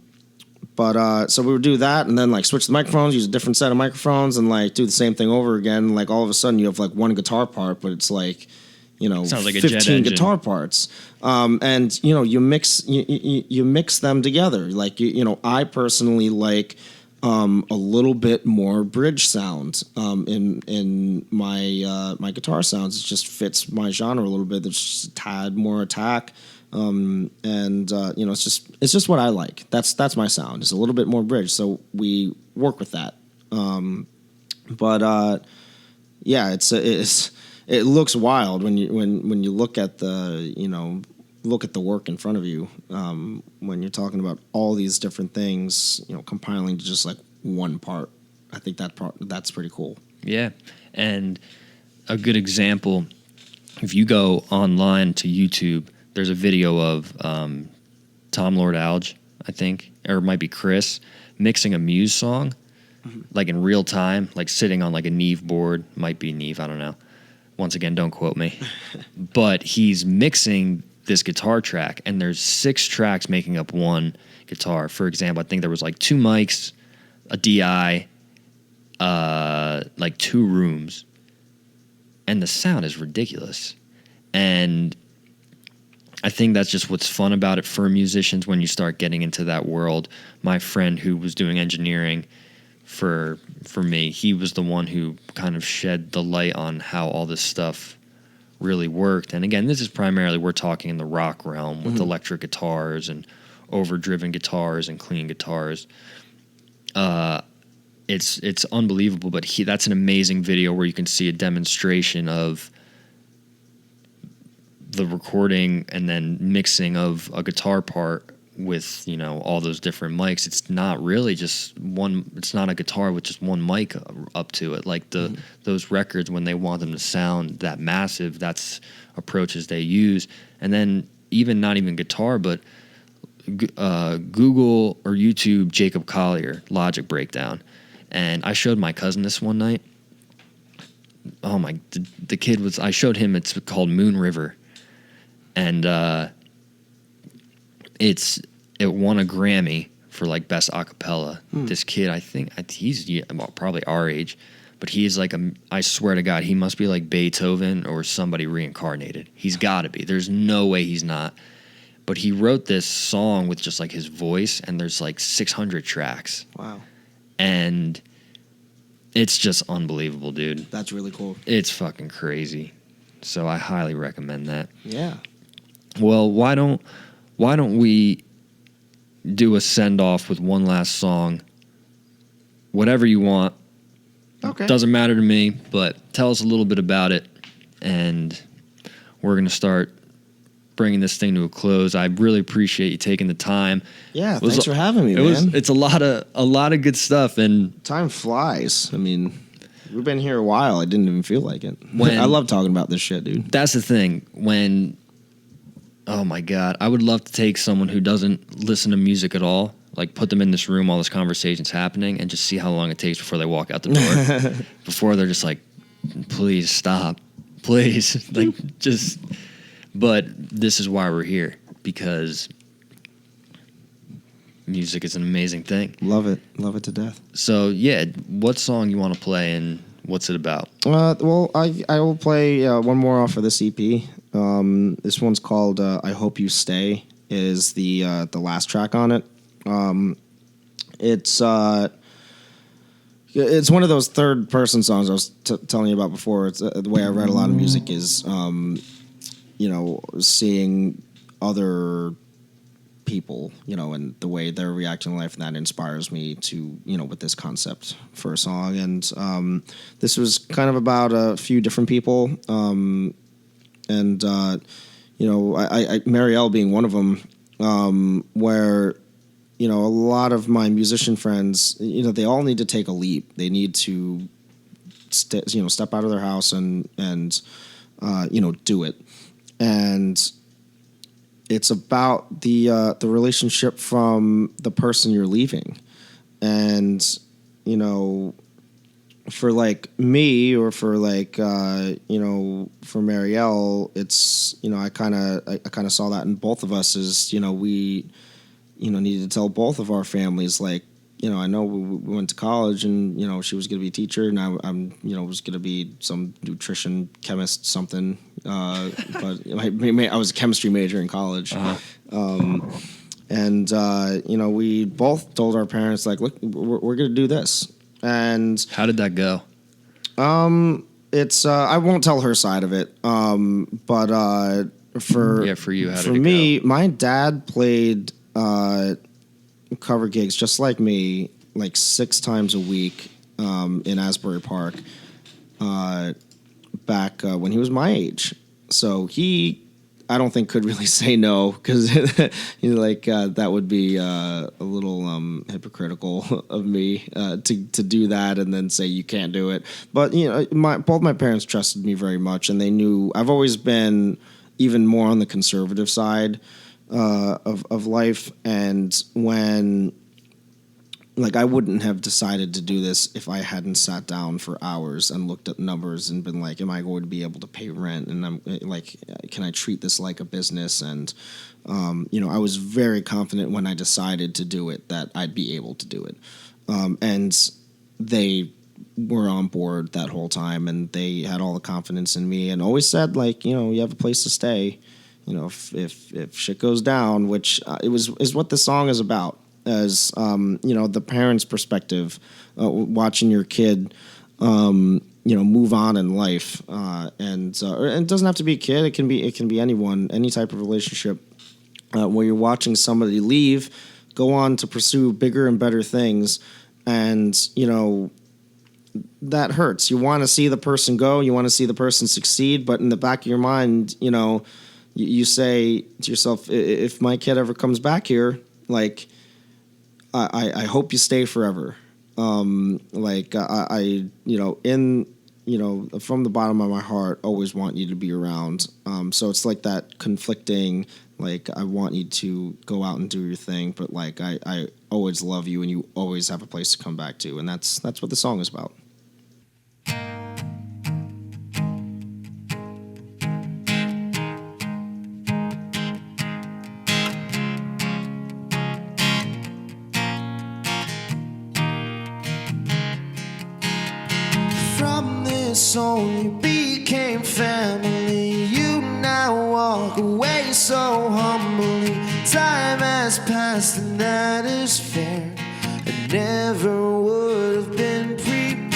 we would do that, and then like switch the microphones, use a different set of microphones, and like do the same thing over again. Like all of a sudden you have like one guitar part, but it's like,
sounds like a
15
jet engine.
guitar parts, and you mix them together. Like I personally like a little bit more bridge sound in my guitar sounds. It just fits my genre a little bit. There's just a tad more attack, it's just what I like. That's my sound. It's a little bit more bridge, so we work with that. It looks wild when you look at the work in front of you, when you're talking about all these different things, compiling to just like one part. I think that's pretty cool.
Yeah, and a good example, if you go online to YouTube, there's a video of Tom Lord Alge, I think, or it might be Chris, mixing a Muse song, like in real time, like sitting on like a Neve board, might be Neve, I don't know. Once again, don't quote me. But he's mixing this guitar track, and there's 6 tracks making up one guitar. For example, I think there was like 2 mics, a DI, like 2 rooms, and the sound is ridiculous. And I think that's just what's fun about it for musicians when you start getting into that world. My friend who was doing engineering for me, he was the one who kind of shed the light on how all this stuff really worked. And again, this is primarily, we're talking in the rock realm with electric guitars and overdriven guitars and clean guitars. It's unbelievable, but that's an amazing video where you can see a demonstration of the recording and then mixing of a guitar part with all those different mics. It's not really just one. It's not a guitar with just one mic up to it. Like those records, when they want them to sound that massive, that's approaches they use. And then not even guitar, but Google or YouTube Jacob Collier Logic breakdown. And I showed my cousin this one night. Oh my! The kid was. I showed him. It's called Moon River, and it won a Grammy for like best acapella. This kid, I think he's probably our age, but he's like I swear to God, he must be like Beethoven or somebody reincarnated. He's got to be. There's no way he's not. But he wrote this song with just like his voice, and there's like 600 tracks.
Wow. And
it's just unbelievable, dude.
That's really cool.
It's fucking crazy. So I highly recommend that.
Yeah.
Well, why don't we do a send-off with one last song? Whatever you want.
Okay.
Doesn't matter to me, but tell us a little bit about it, and we're going to start bringing this thing to a close. I really appreciate you taking the time.
Yeah, thanks for having me, man.
It's a lot of good stuff, and
time flies. I mean, we've been here a while. I didn't even feel like it. I love talking about this shit, dude.
That's the thing. Oh my God, I would love to take someone who doesn't listen to music at all, like put them in this room while this conversation's happening, and just see how long it takes before they walk out the door. Before they're just like, please stop, please, like just. But this is why we're here, because music is an amazing thing.
Love it to death.
So yeah, what song you want to play and what's it about?
Well, I will play one more off of this EP. This one's called "I Hope You Stay." Is the last track on it. It's one of those third person songs I was telling you about before. It's the way I read a lot of music is seeing other people, and the way they're reacting to life, and that inspires me to, with this concept for a song. And this was kind of about a few different people, Marielle being one of them, where, a lot of my musician friends, they all need to take a leap. They need to, step out of their house and do it. And it's about the relationship from the person you're leaving. And, for like me, or for like, for Marielle, it's, I kind of saw that in both of us as, we, needed to tell both of our families, like, I know we went to college, and she was going to be a teacher, and I'm was going to be some nutrition chemist, something. But I was a chemistry major in college, we both told our parents, like, look, we're going to do this. And
how did that go?
It's I won't tell her side of it, but for
you, how did
for
it
me,
go?
my dad played cover gigs just like me, like 6 times a week in Asbury Park back when he was my age. So I don't think could really say no, because that would be a little hypocritical of me to do that and then say you can't do it. But both my parents trusted me very much, and they knew I've always been even more on the conservative side of life. And when, like, I wouldn't have decided to do this if I hadn't sat down for hours and looked at numbers and been like, am I going to be able to pay rent? And I'm like, can I treat this like a business? And, I was very confident when I decided to do it that I'd be able to do it. And they were on board that whole time, and they had all the confidence in me and always said, like, you have a place to stay. If shit goes down, which is what the song is about, as the parents' perspective, watching your kid, move on in life, and it doesn't have to be a kid. It can be anyone, any type of relationship, where you're watching somebody leave, go on to pursue bigger and better things, and that hurts. You want to see the person go, you want to see the person succeed, but in the back of your mind, you say to yourself, if my kid ever comes back here, like, I hope you stay forever. From the bottom of my heart, always want you to be around. So it's like that conflicting, like, I want you to go out and do your thing, but like, I always love you, and you always have a place to come back to. And that's what the song is about.
So you became family. You now walk away so humbly. Time has passed, and that is fair. I never would have been prepared.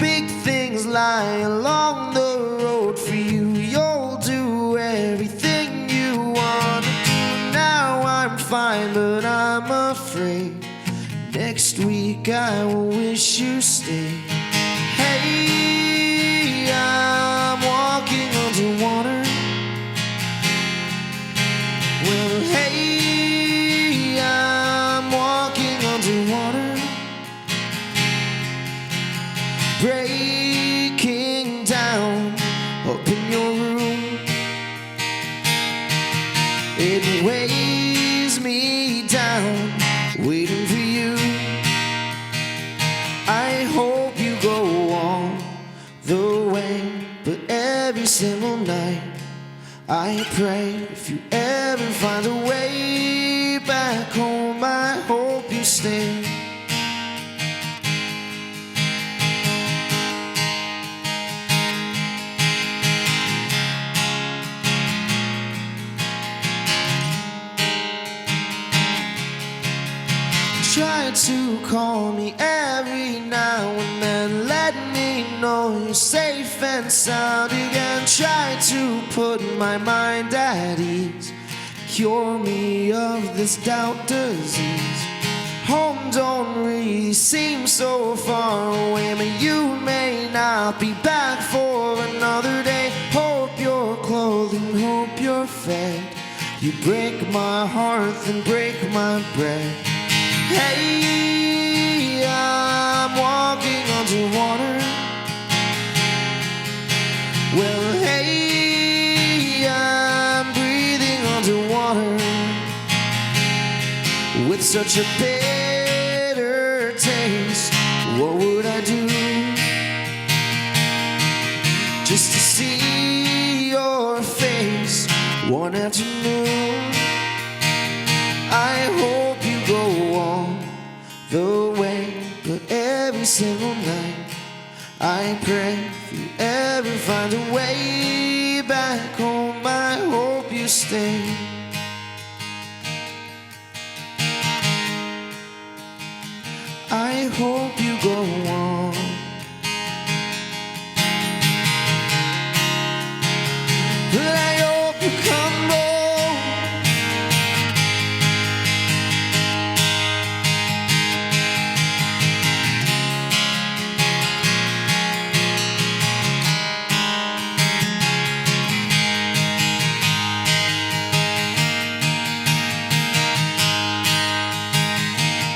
Big things lie along the road for you. You'll do everything you want to do. Now I'm fine, but I'm afraid next week I will wish you stayed. Hey, I'm walking underwater. Well, hey, I'm walking underwater, breaking down up in your room. It weighs me down, waiting for you. I hope you go on the way, but every single night I pray, if you ever find a way back home, I hope you stay. Try to call me every now and then, let me know you're safe and sound again. Try to put my mind at ease, cure me of this doubt disease. Home don't really seem so far away, but you may not be back for another day. Hope you're clothing, hope you're fed. You break my heart and break my bread. Hey, I'm walking underwater. Well, hey, I'm breathing underwater with such a bitter taste. What would I do just to see your face one afternoon? I hope you go on the way, but every single night I pray, if you ever find a way back home, I hope you stay. I hope you go on. But I hope you come home.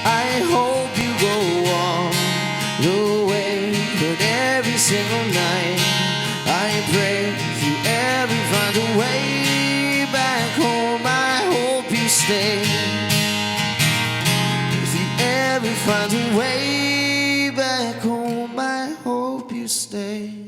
I hope you go on the way, but every single night I pray, if you ever find a way back home, I hope you stay. If you ever find a way back home, I hope you stay.